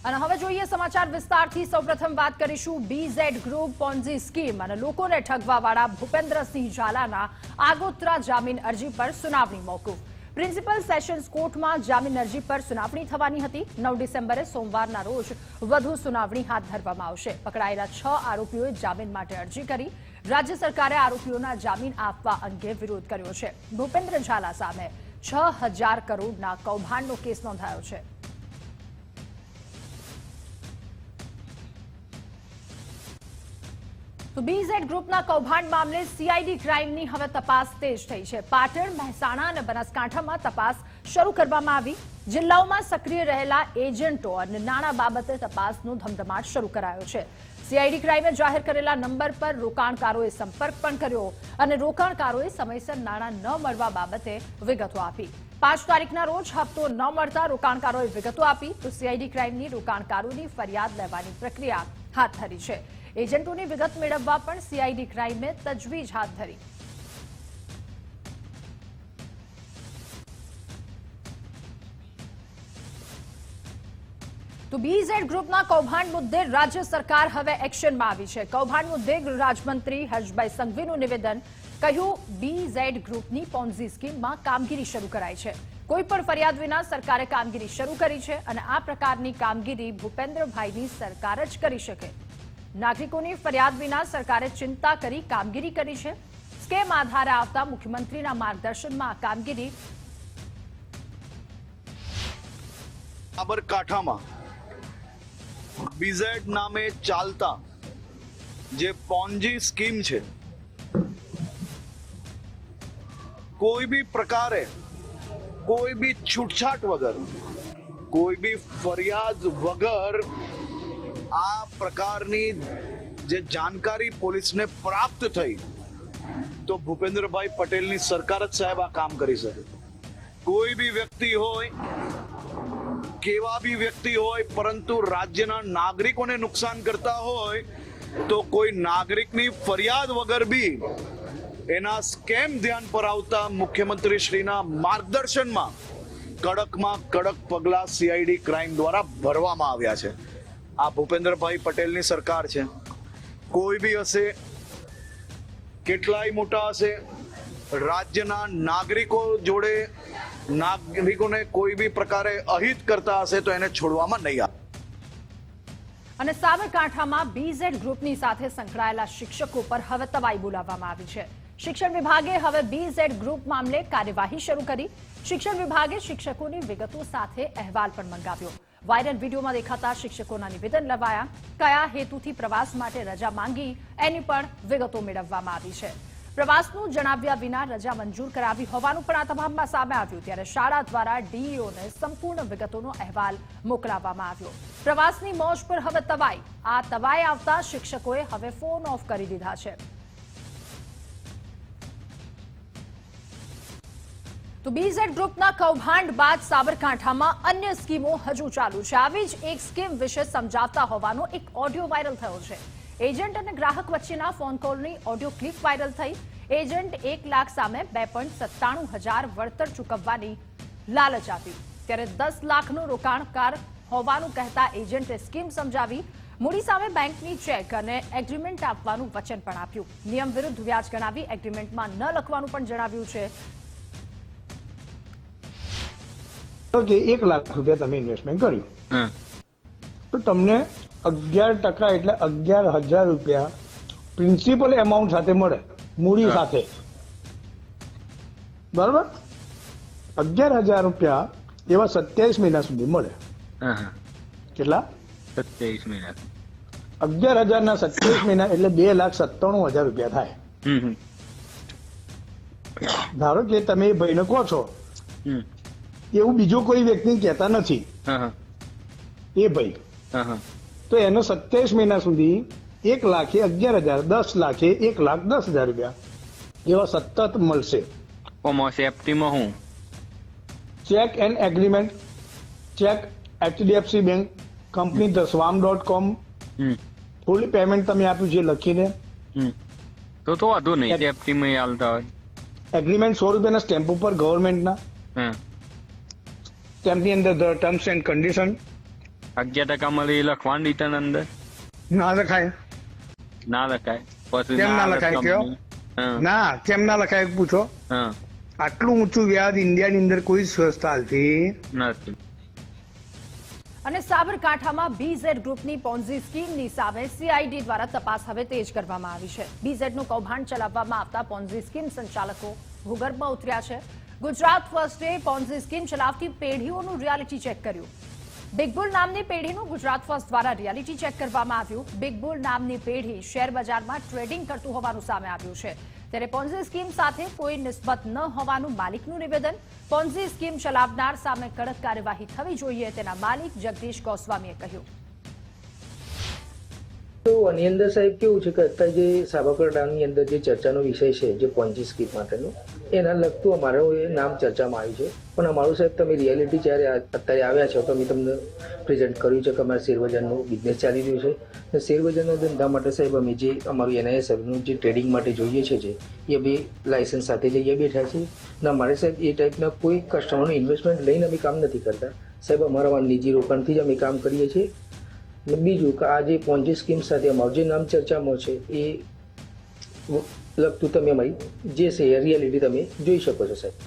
અને હવે જોઈએ સમાચાર વિસ્તારથી। સૌપ્રથમ વાત કરીશું BZ ગ્રુપ પોન્જી સ્કીમ અને લોકોને ઠગવાવાળા ભૂપેન્દ્રસિંહ ઝાલાના આગોતરા જામીન અરજી પર સુનાવણી મોકૂફ। પ્રિન્સિપલ સેશન્સ કોર્ટમાં જામીન અરજી પર સુનાવણી થવાની હતી। 9 ડિસેમ્બરે સોમવારના રોજ વધુ સુનાવણી હાથ ધરવામાં આવશે। પકડાયેલા 6 આરોપીઓએ જામીન માટે અરજી કરી। રાજ્ય સરકારે આરોપીઓના જામીન આપવા અંગે વિરોધ કર્યો છે। ભૂપેન્દ્ર ઝાલા સામે 6000 કરોડના કૌભાંડનો કેસ નોંધાયો છે। તો BZ ગ્રુપના કૌભાંડ મામલે CID ક્રાઇમની હવે તપાસ તેજ થઈ છે। પાટણ, મહેસાણા અને બનાસકાંઠામાં તપાસ શરૂ કરવામાં આવી। જિલ્લાઓમાં સક્રિય રહેલા એજન્ટો અને નાણાં બાબતે તપાસનો ધમધમાટ શરૂ કરાયો છે। CID ક્રાઇમે જાહેર કરેલા નંબર પર રોકાણકારોએ સંપર્ક પણ કર્યો અને રોકાણકારોએ સમયસર નાણાં ન મળવા બાબતે વિગતો આપી। 5 તારીખના રોજ હપ્તો ન મળતા રોકાણકારોએ વિગતો આપી તો CID ક્રાઇમની રોકાણકારોની ફરિયાદ લેવાની પ્રક્રિયા હાથ ધરી છે। એજન્ટોની વિગત મેળવવા પણ CID ક્રાઇમે તજવીજ હાથ ધરી। તો BZ ગ્રુપના કૌભાંડ મુદ્દે રાજ્ય સરકાર હવે એક્શનમાં આવી છે। કૌભાંડ મુદ્દે ગૃહ રાજ્યમંત્રી હર્ષભાઈ સંઘવીનું નિવેદન। કહ્યું, BZ ગ્રુપની પોન્ઝી સ્કીમમાં કામગીરી શરૂ કરાઈ છે। કોઈ પણ ફરિયાદ વિના સરકારે કામગીરી શરૂ કરી છે અને આ પ્રકારની કામગીરી ભૂપેન્દ્રભાઈની સરકાર જ કરી શકે। નાગરિકોની ફરિયાદ વિના સરકારે ચિંતા કરી કામગીરી કરી છે। સ્કેમ આધારે આવતા મુખ્યમંત્રીના માર્ગદર્શનમાં આ કામગીરી સાબરકાંઠામાં BZ નામે ચાલતા જે પોન્જી સ્કીમ છે, કોઈ બી પ્રકારે કોઈ બી છૂટછાટ વગર, કોઈ બી ફરિયાદ વગર આ પ્રકારની જે જાણકારી પોલીસને પ્રાપ્ત થઈ તો ભૂપેન્દ્રભાઈ પટેલની સરકાર જ સાહેબ આ કામ કરી શકે। કોઈ બી વ્યક્તિ હોય, કેવા બી વ્યક્તિ હોય, પરંતુ રાજ્યના નાગરિકોને નુકસાન કરતા હોય તો કોઈ નાગરિકની ફરિયાદ વગર બી એના સ્કેમ ધ્યાન પર આવતા મુખ્યમંત્રી શ્રીના માર્ગદર્શનમાં કડકમાં કડક પગલા CID ક્રાઇમ દ્વારા ભરવામાં આવ્યા છે। આ ભૂપેન્દ્રભાઈ પટેલની સરકાર છે। કોઈ બી હશે, કેટલાય મોટા હશે, રાજ્યના નાગરિકો જોડે નાગરિકોને કોઈ બી પ્રકારે અહિત કરતા હશે તો એને છોડવામાં નહીં આવે। અને સાબરકાંઠામાં BZ ગ્રુપની સાથે સંકળાયેલા શિક્ષકો પર હવે તવાઈ બોલાવવામાં આવી છે। શિક્ષણ વિભાગે હવે BZ ગ્રુપ મામલે કાર્યવાહી શરૂ કરી। શિક્ષણ વિભાગે શિક્ષકોની વિગતો સાથે અહેવાલ પણ મંગાવ્યો। વાયરલ વિડીયોમાં દેખાતા શિક્ષકોના નિવેદન લેવાયા। કયા હેતુથી પ્રવાસ માટે રજા માંગી એની પણ વિગતો મેળવવામાં આવી છે। પ્રવાસનું જણાવ્યા વિના રજા મંજૂર કરાવી હોવાનું પણ આ તમામમાં સામે આવ્યું। ત્યારે શાળા દ્વારા DEOને સંપૂર્ણ વિગતોનો અહેવાલ મોકલાવવામાં આવ્યો। પ્રવાસની મોજ પર હવે તવાઈ। આ તવાઈ આવતા શિક્ષકોએ હવે ફોન ઓફ કરી દીધા છે। તો BZ ગ્રુપના કૌભાંડ બાદ સાબરકાંઠામાં અન્ય સ્કીમો હજુ ચાલુ છે। આવી જ એક સ્કીમ વિશે સમજાવતા હોવાનો એક ઓડિયો વાયરલ થયો છે। એજન્ટ અને ગ્રાહક વચ્ચેના ફોન કોલની ઓડિયો ક્લિપ વાયરલ થઈ। એજન્ટ 1 લાખ સામે 2,97,000 વળતર ચૂકવવાની લાલચ આપી। ત્યારે 10 લાખનું રોકાણકાર હોવાનું કહેતા એજન્ટે સ્કીમ સમજાવી। મૂડી સામે બેંકની ચેક અને એગ્રીમેન્ટ આપવાનું વચન પણ આપ્યું। નિયમ વિરુદ્ધ વ્યાજ ગણાવી એગ્રીમેન્ટમાં ન લખવાનું પણ જણાવ્યું છે। કે 1 લાખ રૂપિયા તમે ઇન્વેસ્ટમેન્ટ કર્યું તો તમને 11% એટલે 11,000 રૂપિયા પ્રિન્સિપલ એમાઉન્ટ સાથે મળે, મૂડી સાથે, બરાબર? 11,000 રૂપિયા એવા 27 મહિના સુધી મળે। કેટલા? 27 મહિના। 11,000 ના 27 મહિના એટલે 2,97,000 રૂપિયા થાય। ધારો કે તમે એ ભાઈને કહો છો, એવું બીજો કોઈ વ્યક્તિ કહેતા નથી એ ભાઈ, તો એનો 27 મહિના સુધી 1 લાખે 11,000, 10 લાખે 1,10,000 રૂપિયા એવા સતત મળશે। સેફ્ટીમાં હું check and agreement, check HDFC bank, company swam.com, full payment તમે આપ્યું છે લખીને, તો વાંધો નહીં, સેફ્ટીમાં હાલતા હોય। એગ્રીમેન્ટ 100 રૂપિયાના સ્ટેમ્પ ઉપર ગવર્મેન્ટના, સ્ટેમ્પની અંદર ટર્મ્સ એન્ડ કન્ડિશન, 11% મળે એ લખવાનું રિટર્ન અંદર ના લખાય. ના લખાય પછી કેમ ના આવે લખાય કયો? company. હા, ના કેમ ના લખાય પૂછો. હા, આટલું ઊંચું વ્યાજ ઇન્ડિયાની અંદર કોઈ સંસ્થા હાલતી નથી. અને સાબરકાંઠામાં બીઝેડ ગ્રુપની પોન્ઝી સ્કીમની સામે સીઆઈડી દ્વારા તપાસ હવે તેજ કરવામાં આવી છે. બીઝેડનું કૌભાંડ ચલાવવામાં આવતા પોન્ઝી સ્કીમ સંચાલકો ભૂગર્ભમાં ઉતર્યા છે. ગુજરાત ફર્સ્ટે પોન્ઝી સ્કીમ ચલાવતી પેઢીઓનું રિયાલિટી ચેક કર્યું. બિગ બુલ નામની પેઢીનું ગુજરાત ફર્સ્ટ દ્વારા રિયાલિટી ચેક કરવામાં આવ્યું. બિગ બુલ નામની પેઢી શેર બજારમાં ટ્રેડિંગ કરતું હોવાનું સામે આવ્યું છે. ત્યારે પોન્ઝી સ્કીમ સાથે કોઈ નિસ્બત ન હોવાનું માલિકનું નિવેદન. પોન્ઝી સ્કીમ ચલાવનાર સામે કડક કાર્યવાહી થવી જોઈએ તેના માલિક જગદીશ ગોસ્વામીએ કહ્યું. તો આની અંદર સાહેબ કેવું છે કે અત્યારે જે સાબરકાંઠાની અંદર જે ચર્ચાનો વિષય છે જે પોન્જી સ્કીમ માટેનું એના લગતું અમારું એ નામ ચર્ચામાં આવ્યું છે. પણ અમારું સાહેબ તમે રિયાલિટી જ્યારે અત્યારે આવ્યા છો તો અમે તમને પ્રેઝન્ટ કર્યું છે કે અમારે શેરબજારનું બિઝનેસ ચાલી રહ્યું છે. અને શેરબજારના ધંધા માટે સાહેબ અમે જે અમારું NISનું જે ટ્રેડિંગ માટે જોઈએ છે જે એ બે લાયસન્સ સાથે જઈએ બેઠા છીએ. અને અમારે સાહેબ એ ટાઈપના કોઈ કસ્ટમરનું ઇન્વેસ્ટમેન્ટ લઈને અમે કામ નથી કરતા સાહેબ. અમારા નિજી રોકાણથી જ અમે કામ કરીએ છીએ. અને બીજું કે આ જે પોન્જી સ્કીમ સાથે અમારું જે નામ ચર્ચામાં છે એ લગતું તમે અમારી જે છે એ રિયાલિટી તમે જોઈ શકો છો સાહેબ.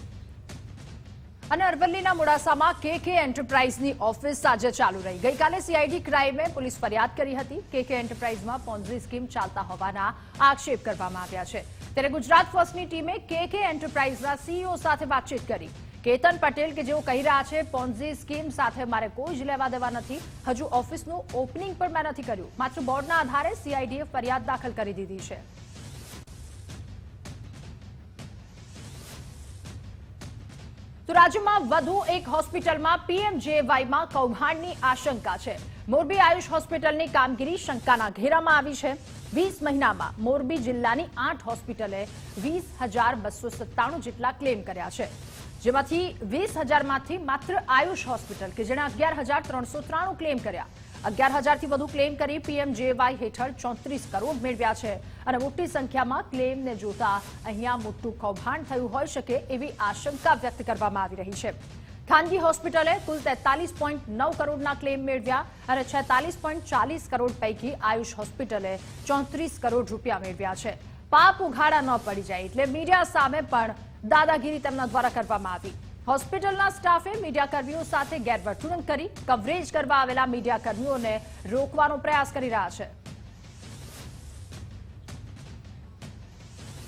અને અરવલ્લીના મોડાસામાં KK એન્ટરપ્રાઇઝની ઓફિસ આજે ચાલુ રહી. ગઈકાલે સીઆઈડી ક્રાઇમે પોલીસ ફરિયાદ કરી હતી. KK એન્ટરપ્રાઇઝમાં પોન્ઝી સ્કીમ ચાલતા હોવાના આક્ષેપ કરવામાં આવ્યા છે. ત્યારે ગુજરાત ફર્સ્ટની ટીમે KK એન્ટરપ્રાઇઝના CEO સાથે વાતચીત કરી. કેતન પટેલ કે જેઓ કહી રહ્યા છે પોન્ઝી સ્કીમ સાથે મારે કોઈ જ લેવા દેવા નથી, હજુ ઓફિસનું ઓપનિંગ પણ મેં નથી કર્યું, માત્ર બોર્ડના આધારે સીઆઈડીએ ફરિયાદ દાખલ કરી દીધી છે. તો રાજ્યમાં વધુ એક હોસ્પિટલમાં PMJAYમાં કૌભાંડની આશંકા છે. મોરબી આયુષ હોસ્પિટલની કામગીરી શંકાના ઘેરામાં આવી છે. 20 મહિનામાં મોરબી જિલ્લાની 8 હોસ્પિટલે 20,297 જેટલા ક્લેમ કર્યા છે. જેમાંથી 20,000માંથી માત્ર આયુષ હોસ્પિટલ કે જેણે 11,393 ક્લેમ કર્યા. 11,000થી વધુ ક્લેમ કરી PMJAY હેઠળ 34 કરોડ મેળવ્યા છે. અને મોટી સંખ્યામાં ક્લેમને જોતા અહીંયા મોટું કૌભાંડ થયું હોઈ શકે એવી આશંકા વ્યક્ત કરવામાં આવી રહી છે. ખાનગી હોસ્પિટલે કુલ 43.9 કરોડના ક્લેમ મેળવ્યા અને 46.40 કરોડ પૈકી આયુષ હોસ્પિટલે 34 કરોડ રૂપિયા મેળવ્યા છે. પાપ ઉઘાડા ન પડી જાય એટલે મીડિયા સામે પણ દાદાગીરી તેમના દ્વારા કરવામાં આવી. હોસ્પિટલના સ્ટાફે મીડિયાકર્મીઓ સાથે ગેરવર્તણૂક કરી કવરેજ કરવા આવેલા મીડિયાકર્મીઓને રોકવાનો પ્રયાસ કરી રહ્યા છે.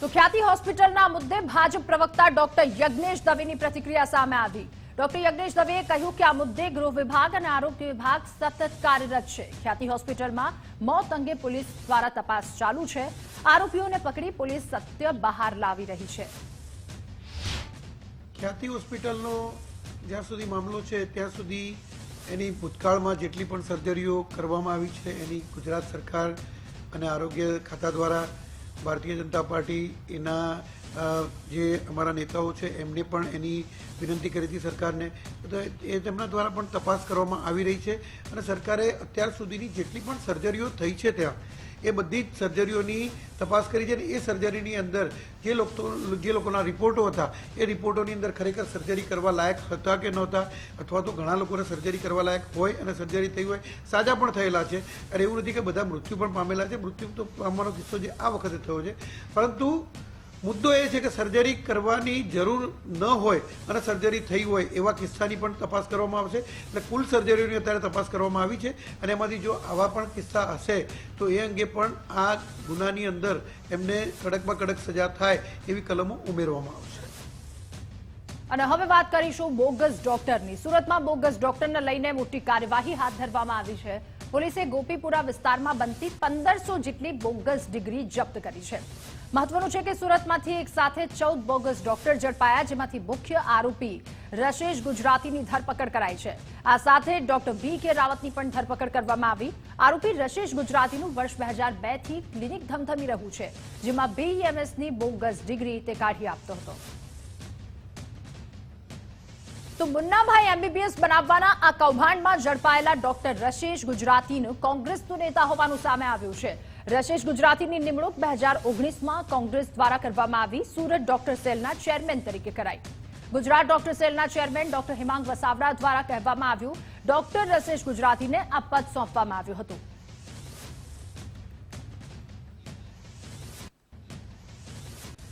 તો ખ્યાતિ હોસ્પિટલના મુદ્દે ભાજપ પ્રવક્તા ડોક્ટર યજ્ઞેશ દવેની પ્રતિક્રિયા સામે આવી. ડોક્ટર યજ્ઞેશ દવેએ કહ્યું કે આ મુદ્દે ગૃહ વિભાગ અને આરોગ્ય વિભાગ સતત કાર્યરત છે. ખ્યાતિ હોસ્પિટલમાં મોત અંગે પોલીસ દ્વારા તપાસ ચાલુ છે. આરોપીઓને પકડી પોલીસ સત્ય બહાર લાવી રહી છે. ખ્યાતિ હોસ્પિટલનો જ્યાં સુધી મામલો છે ત્યાં સુધી એની ભૂતકાળમાં જેટલી પણ સર્જરીઓ કરવામાં આવી છે એની ગુજરાત સરકાર અને આરોગ્ય ખાતા દ્વારા ભારતીય જનતા પાર્ટી એના જે અમારા નેતાઓ છે એમને પણ એની વિનંતી કરી હતી સરકારને, તો એ તેમના દ્વારા પણ તપાસ કરવામાં આવી રહી છે. અને સરકારે અત્યાર સુધીની જેટલી પણ સર્જરીઓ થઈ છે ત્યાં એ બધી જ સર્જરીઓની તપાસ કરી છે. એ સર્જરીની અંદર જે લોકોના રિપોર્ટો હતા એ રિપોર્ટોની અંદર ખરેખર સર્જરી કરવા લાયક હતા કે નહોતા, અથવા તો ઘણા લોકોને સર્જરી કરવા લાયક હોય અને સર્જરી થઈ હોય સાજા પણ થયેલા છે. અને એવું નથી કે બધા મૃત્યુ પણ પામેલા છે. મૃત્યુ તો પામવાનો કિસ્સો જે આ વખતે થયો છે, પરંતુ મુદ્દો એ છે કે સર્જરી કરવાની જરૂર ન હોય અને સર્જરી થઈ હોય એવા કિસ્સાની પણ તપાસ કરવામાં આવશે. એટલે કુલ સર્જરીઓની અત્યારે તપાસ કરવામાં આવી છે અને એમાંથી જો આવા પણ કિસ્સા હશે તો એ અંગે પણ આ ગુનાની અંદર એમને કડકમાં કડક સજા થાય એવી કલમો ઉમેરવામાં આવશે. અને હવે વાત કરીશું બોગસ ડોક્ટરની. સુરતમાં બોગસ ડોક્ટરને લઈને મોટી કાર્યવાહી હાથ ધરવામાં આવી છે. પોલીસે ગોપીપુરા વિસ્તારમાં બનતી 1500 જેટલી બોગસ ડિગ્રી જપ્ત કરી છે. મહત્વનું છે કે સુરતમાંથી એક સાથે 14 બોગસ ડોક્ટર ઝડપાયા, જેમાંથી મુખ્ય આરોપી રશેશ ગુજરાતીની ધરપકડ કરાઈ છે. આ સાથે ડોક્ટર BK રાવતની પણ ધરપકડ કરવામાં આવી. આરોપી રશેશ ગુજરાતીનું વર્ષ 2002 થી ક્લિનિક ધમધમી રહ્યું છે, જેમાં BEMSની બોગસ ડિગ્રી તે કાઢી આપતો હતો. તો મુન્નાભાઈ MBBS બનાવવાના આ કૌભાંડમાં ઝડપાયેલા ડોક્ટર રશેશ ગુજરાતીનું કોંગ્રેસનું નેતા હોવાનું સામે આવ્યું છે. રશેશ ગુજરાતીની નિમણૂક 2019માં કોંગ્રેસ દ્વારા કરવામાં આવી. સુરત ડોક્ટર સેલના ચેરમેન તરીકે કરાઈ. ગુજરાત ડોક્ટર સેલના ચેરમેન ડોક્ટર હેમાંગ વસાવડા દ્વારા કહેવામાં આવ્યું, ડોક્ટર રસેશ ગુજરાતીને આ પદ સોંપવામાં આવ્યું હતું.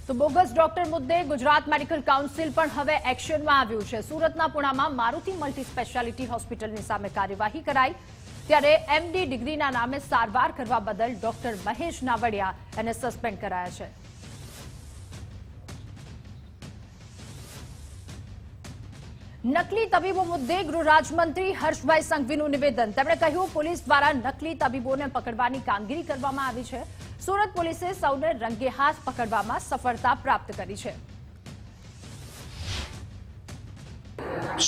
તો બોગસ ડોક્ટર મુદ્દે ગુજરાત મેડિકલ કાઉન્સિલ પણ હવે એક્શનમાં આવ્યું છે. સુરતના પુણામાં મારુતિ મલ્ટી સ્પેશિયાલિટી હોસ્પિટલની સામે કાર્યવાહી કરાઈ. ત્યારે એમડી ડિગ્રીના નામે સારવાર કરવા બદલ ડોક્ટર મહેશ નાવડિયા એને સસ્પેન્ડ કરાયા છે. નકલી તબીબો મુદ્દે ગૃહ રાજ્યમંત્રી હર્ષભાઈ સંઘવીનું નિવેદન. તેમણે કહ્યું, પોલીસ દ્વારા નકલી તબીબોને પકડવાની કામગીરી કરવામાં આવી છે. સુરત પોલીસે સૌને રંગે હાથ પકડવામાં સફળતા પ્રાપ્ત કરી છે.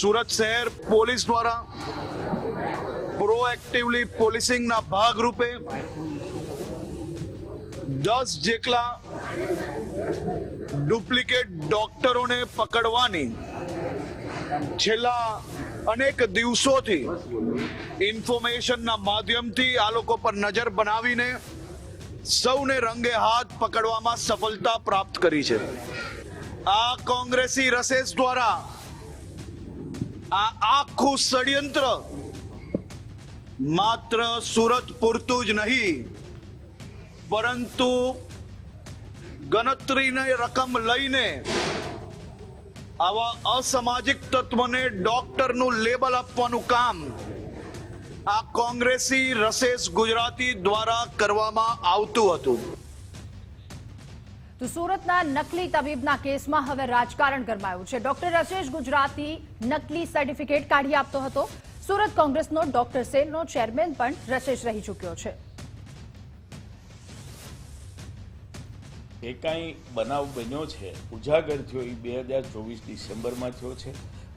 સુરત શહેર પોલીસ દ્વારા પ્રોએક્ટિવલી પોલીસિંગના ભાગરૂપે 10 જેટલા ડુપ્લિકેટ ડોક્ટરોને પકડવાની છેલ્લા અનેક દિવસોથી ઇન્ફોર્મેશનના માધ્યમથી આ લોકો પર નજર બનાવીને સૌને રંગે હાથ પકડવામાં સફળતા પ્રાપ્ત કરી છે. આ કોંગ્રેસી રસેસ દ્વારા આ આખું ષડયંત્ર માત્ર સુરત પૂરતું જ નહીં, પરંતુ ગણતરીની રકમ લઈને આવા અસામાજિક તત્વોને ડોક્ટરનું લેબલ આપવાનું કામ આ કોંગ્રેસી રસેસ ગુજરાતી દ્વારા કરવામાં આવતું હતું. તો સુરતના નકલી તબીબના કેસમાં હવે રાજકારણ ગરમાયું છે. ડોક્ટર રસેશ ગુજરાતી નકલી સર્ટિફિકેટ કાઢી આપતો હતો. સુરત કોંગ્રેસનો ડોક્ટર સેલનો ચેરમેન પણ રસેશ રહી ચૂક્યો છે. એ કાંઈ બનાવ બન્યો છે, ઉજાગર થયો, એ 2024 ડિસેમ્બરમાં થયો છે.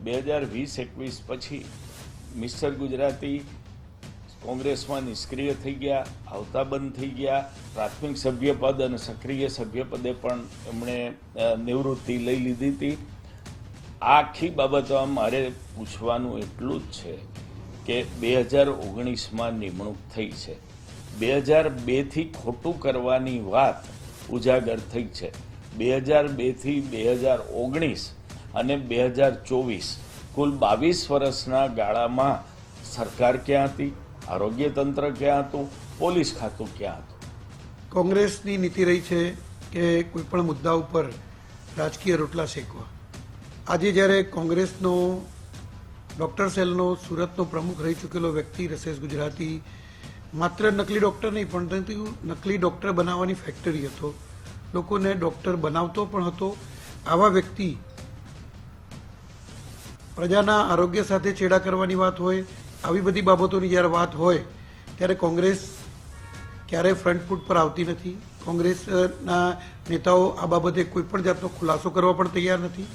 2020-21 પછી મિસ્ટર ગુજરાતી કોંગ્રેસમાં નિષ્ક્રિય થઈ ગયા, આવતા બંધ થઈ ગયા. પ્રાથમિક સભ્યપદ અને સક્રિય સભ્યપદે પણ એમણે નિવૃત્તિ લઈ લીધી હતી. આખી બાબતમાં મારે પૂછવાનું એટલું જ છે કે 2019માં નિમણૂક થઈ છે, 2002થી ખોટું કરવાની વાત ઉજાગર થઈ છે. 2002થી 2019 અને 2024 કુલ 22 વર્ષના ગાળામાં સરકાર ક્યાં હતી, આરોગ્ય તંત્ર ક્યાં હતું, પોલીસ ખાતું ક્યાં હતું? કોંગ્રેસની નીતિ રહી છે કે કોઈ પણ મુદ્દા ઉપર રાજકીય રોટલા શેકવા. આજે જ્યારે કોંગ્રેસનો ડોક્ટર સેલનો સુરતનો પ્રમુખ રહી ચૂકેલો વ્યક્તિ રસેશ ગુજરાતી માત્ર નકલી ડોક્ટર નહીં, પરંતુ નકલી ડોક્ટર બનાવવાની ફેક્ટરી હતો, લોકોને ડોક્ટર બનાવતો પણ હતો. આવા વ્યક્તિ પ્રજાના આરોગ્ય સાથે ચેડા કરવાની વાત હોય, આવી બધી બાબતોની જ્યારે વાત હોય ત્યારે કોંગ્રેસ ક્યારેય ફ્રન્ટ ફૂટ પર આવતી નથી. કોંગ્રેસના નેતાઓ આ બાબતે કોઈ પણ જાતનો ખુલાસો કરવા પણ તૈયાર નથી.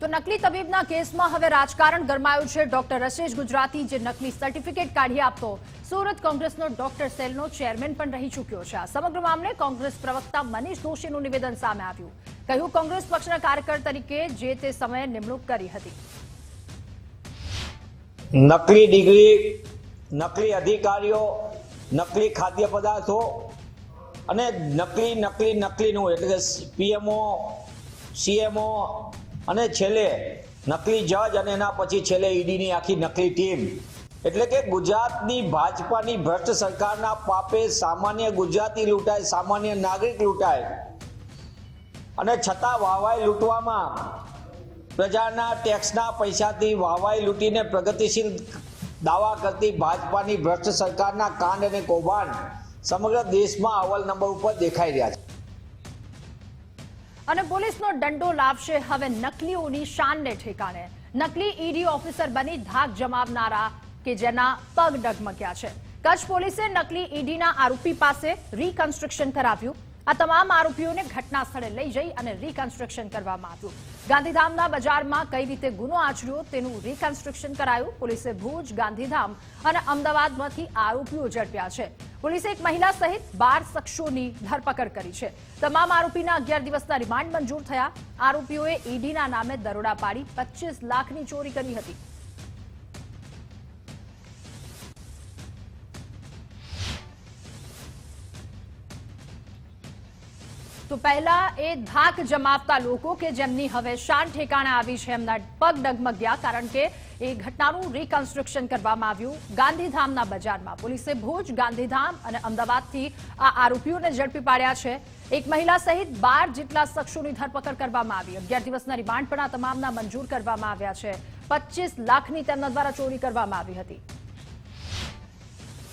તો નકલી તબીબના કેસમાં હવે રાજકારણ ગરમાયું છે. ડોક્ટર રસેશ ગુજરાતી જે નકલી સર્ટિફિકેટ કાઢી આપતો સુરત કોંગ્રેસનો ડોક્ટર સેલનો ચેરમેન પણ રહી ચૂક્યો છે. આ સમગ્ર મામલે કોંગ્રેસ પ્રવક્તા મનીષ દોશીનું નિવેદન સામે આવ્યું. કહ્યું, કોંગ્રેસ પક્ષના કાર્યકર તરીકે જે તે સમયે નિમણૂક કરી હતી. નકલી ડિગ્રી, નકલી અધિકારીઓ, નકલી ખાદ્ય પદાર્થો અને નકલીનું એટલે કે પીએમઓ, સીએમઓ અને છેલ્લે નકલી જજ અને એના પછી છેલ્લે ઈડીની આખી નકલી ટીમ. એટલે કે ગુજરાતની ભાજપાની ભ્રષ્ટ સરકારના પાપે સામાન્ય ગુજરાતી લૂંટાય, સામાન્ય નાગરિક લૂંટાય અને છતાં વાહવાઈ લૂંટવામાં પ્રજાના ટેક્સના પૈસાથી વાહવાઈ લૂંટીને પ્રગતિશીલ દાવા કરતી ભાજપાની ભ્રષ્ટ સરકારના કાંડ અને કૌભાંડ સમગ્ર દેશમાં અવ્વલ નંબર ઉપર દેખાઈ રહ્યા છે. અને પોલીસનો દંડો લાવશે હવે નકલીઓની શાનને ઠેકાણે. નકલી ઈડી ઓફિસર બની ધાક જમાવનારા કે જેના પગ ડગમગ્યા છે. કચ્છ પોલીસે નકલી ઈડીના આરોપી પાસે રીકન્સ્ટ્રક્શન કરાવ્યું. આ તમામ આરોપીઓને ઘટના સ્થળે લઈ જઈ અને રીકન્સ્ટ્રક્શન કરવામાં આવ્યું. ગાંધીધામના બજારમાં કઈ રીતે ગુનો આચર્યો તેનું રીકન્સ્ટ્રક્શન કરાયું. પોલીસે ભુજ, ગાંધીધામ અને અમદાવાદમાંથી આરોપીઓ ઝડપ્યા છે. પોલીસે એક મહિલા સહિત 12 શખ્સોની ધરપકડ કરી છે. તમામ આરોપીના 11 દિવસના રિમાન્ડ મંજૂર થયા. આરોપીઓએ ઈડીના નામે દરોડા પાડી 25 લાખની ચોરી કરી હતી. તો પહેલા એ ધાક જમાવતા લોકો કે જેમની હવે શાન ઠેકાણે આવી છે એમના પગ ડગમગ્યા, કારણ કે એ ઘટનાનું રિકન્સ્ટ્રક્શન કરવામાં આવ્યું. ગાંધીધામના બજારમાં પોલીસે ભુજ, ગાંધીધામ અને અમદાવાદથી આ આરોપીઓને ઝડપી પાડ્યા છે. એક મહિલા સહિત 12 જેટલા શખ્સોની ધરપકડ કરવામાં આવી. 11 દિવસના રિમાન્ડ પણ આ તમામના મંજૂર કરવામાં આવ્યા છે. 25 લાખની તેમના દ્વારા ચોરી કરવામાં આવી હતી.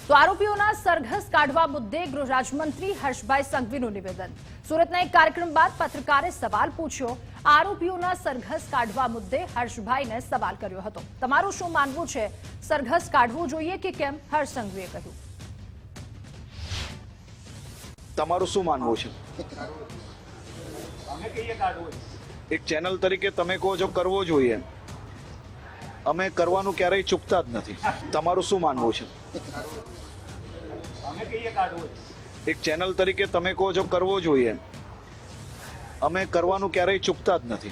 તો આરોપીઓના સરઘસ કાઢવા મુદ્દે ગૃહ રાજ્યમંત્રી હર્ષભાઈ સંઘવીનું નિવેદન. સુરતના એક કાર્યક્રમ બાદ પત્રકારે સવાલ પૂછ્યો. આરોપીઓના સરઘસ કાઢવા મુદ્દે હર્ષભાઈને સવાલ કર્યો હતો. તમારું શું માનવું છે, સરઘસ કાઢવું જોઈએ કે કેમ? હર્ષ સંઘવીએ કહ્યું. તમારું શું માનવું છે? એક ચેનલ તરીકે તમે કહો છો કરવો જોઈએ, અમે કરવાનું ક્યારેય ચૂકતા જ નથી. તમારું શું માનવું છે? એક ચેનલ તરીકે તમે કહો છો કરવો જોઈએ, અમે કરવાનું ક્યારેય ચૂકતા જ નથી.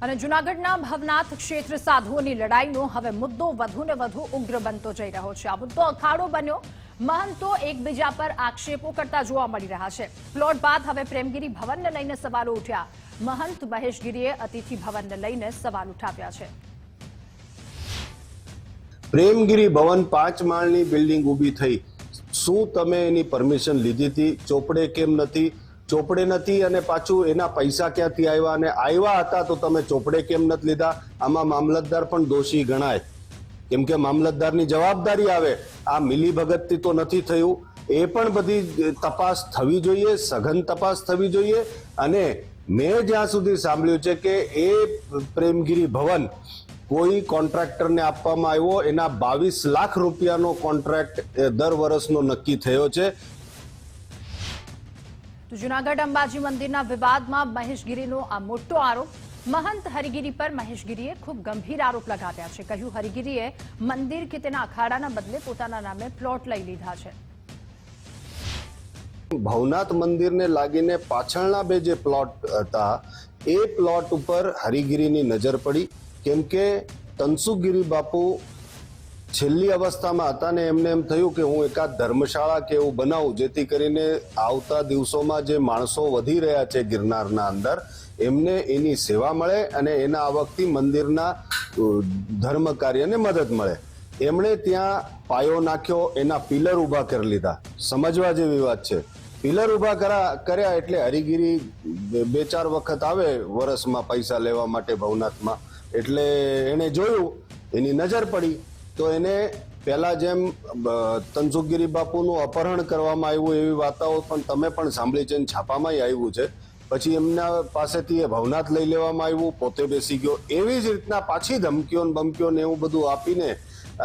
અને જૂનાગઢના ભવનાથ ક્ષેત્ર સાધુઓની લડાઈનો હવે મુદ્દો વધુ ને વધુ ઉગ્ર બનતો જઈ રહ્યો છે. આ મુદ્દો અખાડો બન્યો. મહંતો એકબીજા પર આક્ષેપો કરતા જોવા મળી રહ્યા છે. પ્લોટ બાદ હવે પ્રેમગીરી ભવનને લઈને સવાલો ઉઠ્યા. મહંત મહેશગીરીએ અતિથિ ભવનને લઈને સવાલ ઉઠાવ્યા છે. પ્રેમગીરી ભવન 5 માળની બિલ્ડિંગ ઊભી થઈ, શું તમે એની પરમિશન લીધી હતી? ચોપડે કેમ નથી? ચોપડે નથી અને પાછું એના પૈસા ક્યાંથી આવ્યા? અને આવ્યા હતા તો તમે ચોપડે કેમ નથી લીધા? આમાં મામલતદાર પણ દોષી ગણાય, કેમ કે મામલતદારની જવાબદારી આવે. આ મિલીભગતથી તો નથી થયું, એ પણ બધી તપાસ થવી જોઈએ, સઘન તપાસ થવી જોઈએ. અને મેં જ્યાં સુધી સાંભળ્યું છે કે એ પ્રેમગીરી ભવન કોઈ કોન્ટ્રાક્ટરને આપવામાં આવ્યો, એના 22 લાખ રૂપિયાનો કોન્ટ્રાક્ટ દર વર્ષનો નક્કી થયો છે. તો જૂનાગઢ અંબાજી મંદિરના વિવાદમાં મહેશગીરીનો આ મોટો આરોપ. મહંત હરિગીરી પર મહેશગીરીએ ખૂબ ગંભીર આરોપ લગાવ્યા છે. કહ્યું, હરિગીરીએ મંદિર કે તેના અખાડાના બદલે પોતાના નામે પ્લોટ લઈ લીધા છે. ભવનાથ મંદિરને લાગીને પાછળના 2 જે પ્લોટ હતા, એ પ્લોટ ઉપર હરિગીરીની નજર પડી, કેમ કે તનસુખગીરી બાપુ છેલ્લી અવસ્થામાં હતા ને એમને એમ થયું કે હું એકાદ ધર્મશાળા કે એવું બનાવું, જેથી કરીને આવતા દિવસોમાં જે માણસો વધી રહ્યા છે ગિરનારના અંદર, એમને એની સેવા મળે અને એના આવકથી મંદિરના ધર્મ કાર્યને મદદ મળે. એમણે ત્યાં પાયો નાખ્યો, એના પિલર ઊભા કરી લીધા. સમજવા જેવી વાત છે. પિલર ઊભા કર્યા એટલે હરિગીરી 2-4 વખત આવે વર્ષમાં પૈસા લેવા માટે ભવનાથમાં, એટલે એને જોયું, એની નજર પડી, તો એને પહેલા જેમ તનસુખગીરી બાપુનું અપહરણ કરવામાં આવ્યું એવી વાર્તાઓ પણ તમે પણ સાંભળી છે, છાપામાં આવ્યું છે. પછી એમના પાસેથી એ ભવનાથ લઈ લેવામાં આવ્યું, પોતે બેસી ગયો. એવી જ રીતના પાછી ધમકીઓ બમકીઓ ને એવું બધું આપીને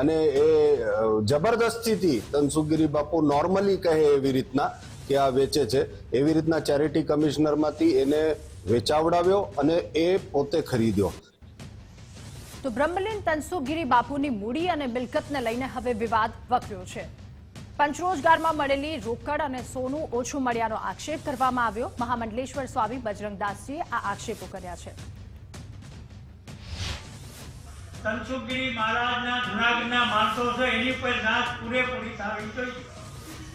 અને એ જબરદસ્તીથી તનસુખગીરી બાપુ નોર્મલી કહે એવી રીતના કે આ વેચે છે, એવી રીતના ચેરિટી કમિશનરમાંથી એને વેચાવડાવ્યો અને એ પોતે ખરીદ્યો. તો બ્રહ્મલીન તનસુખગીરી બાપુની મૂડી અને મિલકતને લઈને હવે વિવાદ વકર્યો છે. પંચરોજગારમાં મળેલી રોકડ અને સોનું ઓછું મળ્યાનો આક્ષેપ કરવામાં આવ્યો. મહામંડલેશ્વર સ્વામી બજરંગદાસજીએ આ આક્ષેપો કર્યા છે. તનસુખગીરી મહારાજના જૂનાગઢના માણસો છે એની ઉપર નાશ પૂરેપૂરી થવી જોઈએ.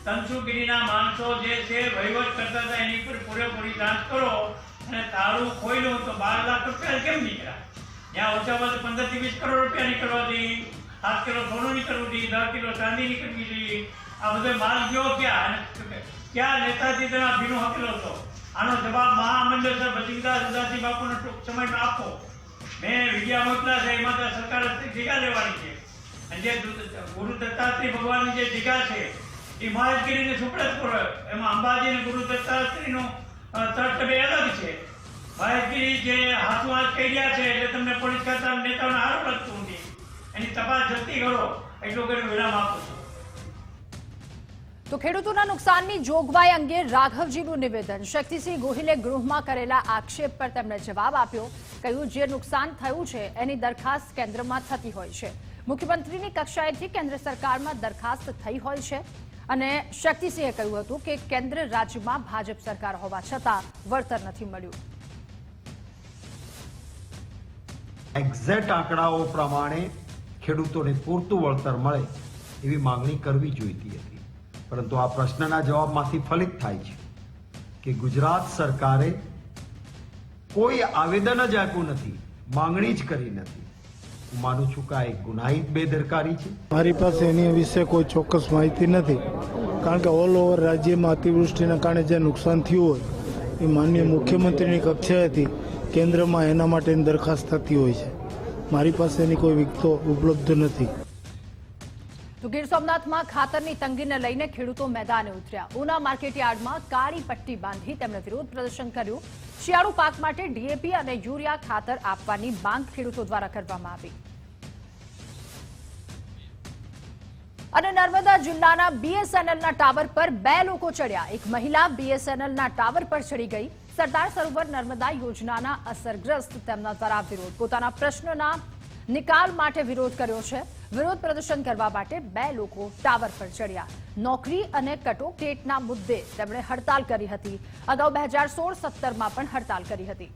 તનસુખગીરીના માણસો જે છે વહીવટ કરતા હતા એની પર પૂરેપૂરી જાંચ કરો. અને તાળું ખોલ્યું તો 12 લાખ રૂપિયા કેમ નીકળ્યા? જ્યાં ઓછામાં ઓછા 15 થી 20 કરોડ રૂપિયા નીકળવા જોઈએ, 7 કિલો સોનું નીકળવું જોઈએ, 10 કિલો ચાંદી નીકળવી જોઈએ. આ બધો માલ ગયો ક્યાં? ક્યાં નેતાજી તેના ભીનો હકેલો હતો? આનો જવાબ મહામંડળ બજરંગદાસજી બાપુને ટૂંક સમયમાં આપો. મેં વિડીયા મોકલા છે, એમાં તો સરકાર જગ્યા લેવાની છે. અને જે ગુરુ દત્તાત્રેય ભગવાનની જે જગ્યા છે એ મહેશગીરીને સુપ્રત કરો. એમાં અંબાજી અને ગુરુ દત્તાત્રેયનો તર્ક બે અલગ છે. મહેશગીરી જે હાથો કહી રહ્યા છે એટલે તમને પોલીસ ખાતા નેતાઓને આરોપ લગતું નથી. એની તપાસ જલ્દી કરો, એટલું કરીને વિરામ આપું છું. તો ખેડૂતોના નુકસાનની જોગવાઈ અંગે રાઘવજીનું નિવેદન. શક્તિસિંહ ગોહિલે ગૃહમાં કરેલા આક્ષેપ પર તેમણે જવાબ આપ્યો. કહ્યું, જે નુકસાન થયું છે એની દરખાસ્ત કેન્દ્રમાં થતી હોય છે. મુખ્યમંત્રીની કક્ષાએથી કેન્દ્ર સરકારમાં દરખાસ્ત થઈ હોય છે. અને શક્તિસિંહે કહ્યું હતું કે કેન્દ્ર રાજ્યમાં ભાજપ સરકાર હોવા છતાં વળતર નથી મળ્યું. એક્ઝેક્ટ આંકડાઓ પ્રમાણે ખેડૂતોને પૂરતું વળતર મળે એવી માંગણી કરવી જોઈતી હતી, પરંતુ આ પ્રશ્નના જવાબમાંથી ફલિત થાય છે કે ગુજરાત સરકારે કોઈ આવેદન જ આપ્યું નથી, માંગણી જ કરી નથી. હું માનું છું કે આ એક ગુનાહિત બેદરકારી છે. મારી પાસે એની વિશે કોઈ ચોક્કસ માહિતી નથી, કારણ કે ઓલ ઓવર રાજ્યમાં અતિવૃષ્ટિના કારણે જે નુકસાન થયું હોય એ માનનીય મુખ્યમંત્રીની કક્ષાએથી કેન્દ્રમાં એના માટેની દરખાસ્ત થતી હોય છે. મારી પાસે એની કોઈ વિગતો ઉપલબ્ધ નથી. તો ગીર સોમનાથમાં ખાતરની તંગીને લઈને ખેડૂતો મેદાને ઉતર્યા. ઉના માર્કેટયાર્ડમાં કાળી પટ્ટી બાંધી તેમણે વિરોધ પ્રદર્શન કર્યું. શિયાળુ પાક માટે ડીએપી અને યુરિયા ખાતર આપવાની માંગ ખેડૂતો દ્વારા કરવામાં આવી. અને નર્મદા જિલ્લાના બીએસએનએલના ટાવર પર 2 લોકો ચડ્યા. એક મહિલા બીએસએનએલના ટાવર પર ચડી ગઈ. સરદાર સરોવર નર્મદા યોજનાના અસરગ્રસ્ત તેમના દ્વારા વિરોધ પોતાના પ્રશ્નના નિકાલ માટે વિરોધ કર્યો છે. વિરોધ પ્રદર્શન કરવા માટે 2 લોકો ટાવર પર ચડ્યા. નોકરી અને કટોકટીના મુદ્દે તેમણે હડતાલ કરી હતી. અગાઉ 2016-17માં પણ હડતાલ કરી હતી.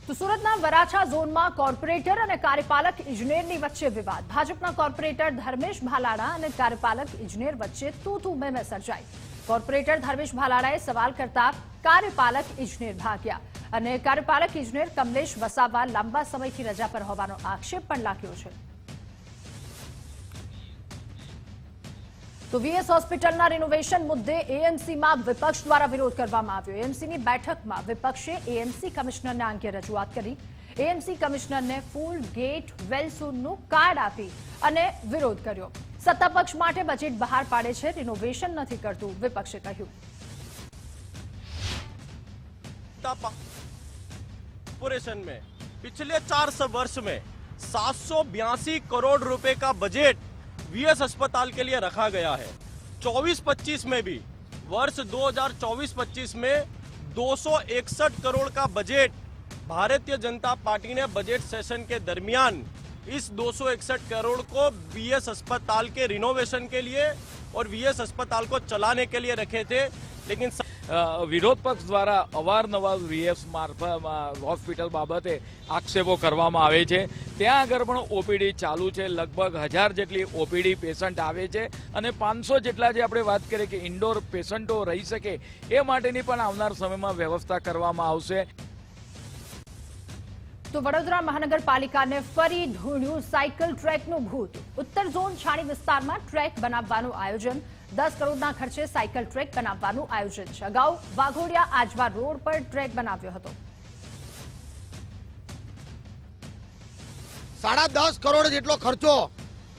તો સુરતના વરાછા ઝોનમાં કોર્પોરેટર અને કાર્યપાલક ઇજનેરની વચ્ચે વિવાદ. ભાજપના કોર્પોરેટર ધર્મેશ ભાલાડા અને કાર્યપાલક ઇજનેર વચ્ચે તું મેં સર્જાઈ. કોર્પોરેટર ધર્મેશ ભાલાડાએ સવાલ કરતા કાર્યપાલક ઇજનેર ભાગ્યા અને કાર્યપાલક ઇજનેર કમલેશ વસાવા લાંબા સમયથી રજા પર હોવાનો આક્ષેપ પણ લાગ્યો છે. તો વીએસ હોસ્પિટલના રિનોવેશન મુદ્દે એએમસીમાં વિપક્ષ દ્વારા વિરોધ કરવામાં આવ્યો. એએમસીની બેઠકમાં વિપક્ષે એએમસી કમિશનરને આ અંગે રજૂઆત કરી. એએમસી કમિશનરને ફૂલ ગેટ વેલસૂનનું કાર્ડ આપી અને વિરોધ કર્યો. સત્તાપક્ષ માટે બજેટ બહાર પાડે છે, રિનોવેશન નથી કરતું, વિપક્ષે કહ્યું. कॉर्पोरेशन में पिछले 4 वर्ष में 782 करोड़ रुपए का बजट वीएस अस्पताल के लिए रखा गया है. 24-25 में भी वर्ष 2024-25 में 261 करोड़ का बजट भारतीय जनता पार्टी ने बजट सेशन के दरमियान इस 261 करोड़ को वीएस अस्पताल के रिनोवेशन के लिए और वीएस अस्पताल को चलाने के लिए रखे थे. लेकिन વિરોધ પક્ષ દ્વારા અવારનવાર વીએસ હોસ્પિટલ બાબતે આક્ષેપો કરવામાં આવે છે. ત્યાં આગળ પણ ઓપીડી ચાલુ છે. લગભગ 1000 જેટલી ઓપીડી પેશન્ટ આવે છે અને 500 જેટલા જે આપણે વાત કરીએ કે ઇન્ડોર પેશન્ટો રહી શકે એ માટેની પણ આવનાર સમયમાં વ્યવસ્થા કરવામાં આવશે. તો વડોદરા મહાનગરપાલિકાને ફરી ધૂણ્યું સાયકલ ટ્રેકનું ભૂત. ઉત્તર ઝોન છાણી વિસ્તારમાં ટ્રેક બનાવવાનું આયોજન. 10 કરોડના ખર્ચે સાયકલ ટ્રેક બનાવવાનું આયોજન છે. અગાઉ વાઘોડિયા આજવા રોડ પર ટ્રેક બનાવ્યો હતો. 10.5 કરોડ જેટલો ખર્ચો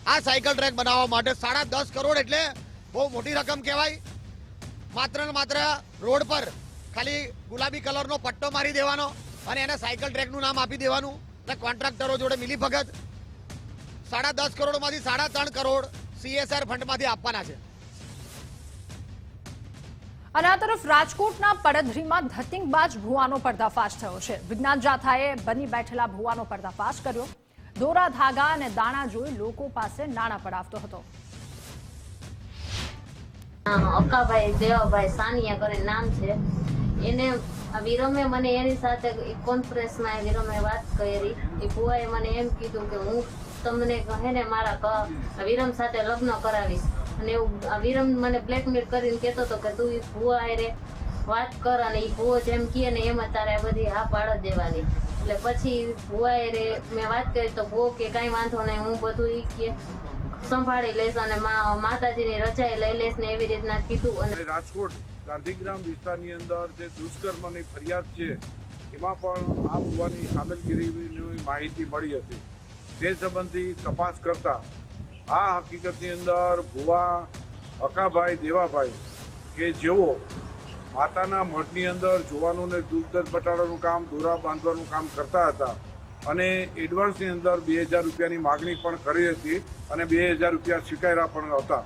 આ સાયકલ ટ્રેક બનાવવા માટે. 10.5 કરોડ એટલે બહુ મોટી રકમ કહેવાય. માત્ર ને માત્ર રોડ પર ખાલી ગુલાબી કલરનો પટ્ટો મારી દેવાનો અને એને સાયકલ ટ્રેકનું નામ આપી દેવાનું અને કોન્ટ્રાક્ટરો જોડે મિલી ભગત. 10.5 કરોડમાંથી 3.5 કરોડ CSR ફંડમાંથી આપવાના છે. અને આ તરફ રાજકોટના પડધરીમાં ધતિંગબાજ ભુવાનો પર્દાફાશ થયો છે. વિજ્ઞાન જાથાએ બની બેઠેલા ભુવાનો પર્દાફાશ કર્યો. દોરા ધાગા અને દાણા જોઈ લોકો પાસે નાણાં પડાવતો હતો. અક્કાભાઈ દેવાભાઈ સાનિયા કરીને નામ છે. એને વિરમે મને એની સાથે કોન્ફરન્સમાં વિરમે વાત કરી. એ ભુવાએ મને એમ કીધું કે હું તમને કહે ને મારા વિરમ સાથે લગ્ન કરાવીશ. અને એવું વિરમ મને બ્લેકમેલ કરીને કહેતો હતો કે તું ભુવા હારે વાત કર અને એ ભુવો જેમ કહે ને એમ તારે બધી હા પાડ દેવાની. એટલે પછી ભુવા હારે મેં વાત કરી તો ભુવો કે કાંઈ વાંધો નહીં, હું બધું એ કે સંભાળી લઈશ અને માતાજીની રજાઈ લઈ લઈશ ને એવી રીતના કીધું. અને રાજકોટ ગાંધીગ્રામ વિસ્તારની અંદર જે દુષ્કર્મની ફરિયાદ છે એમાં પણ આ ભુવાની કામગીરીની માહિતી મળી હતી. તે સંબંધી તપાસ કરતા આ હકીકતની અંદર ભુવા અકાભાઈ દેવાભાઈ કે જેઓ માતાના મઠની અંદર જોવાનું ને દૂધ દર્દ બટાડાનું કામ, દોરા બાંધવાનું કામ કરતા હતા અને એડવાન્સની અંદર 2000 રૂપિયાની માગણી પણ કરી હતી અને 2000 રૂપિયા સ્વીકાર્યા પણ હતા.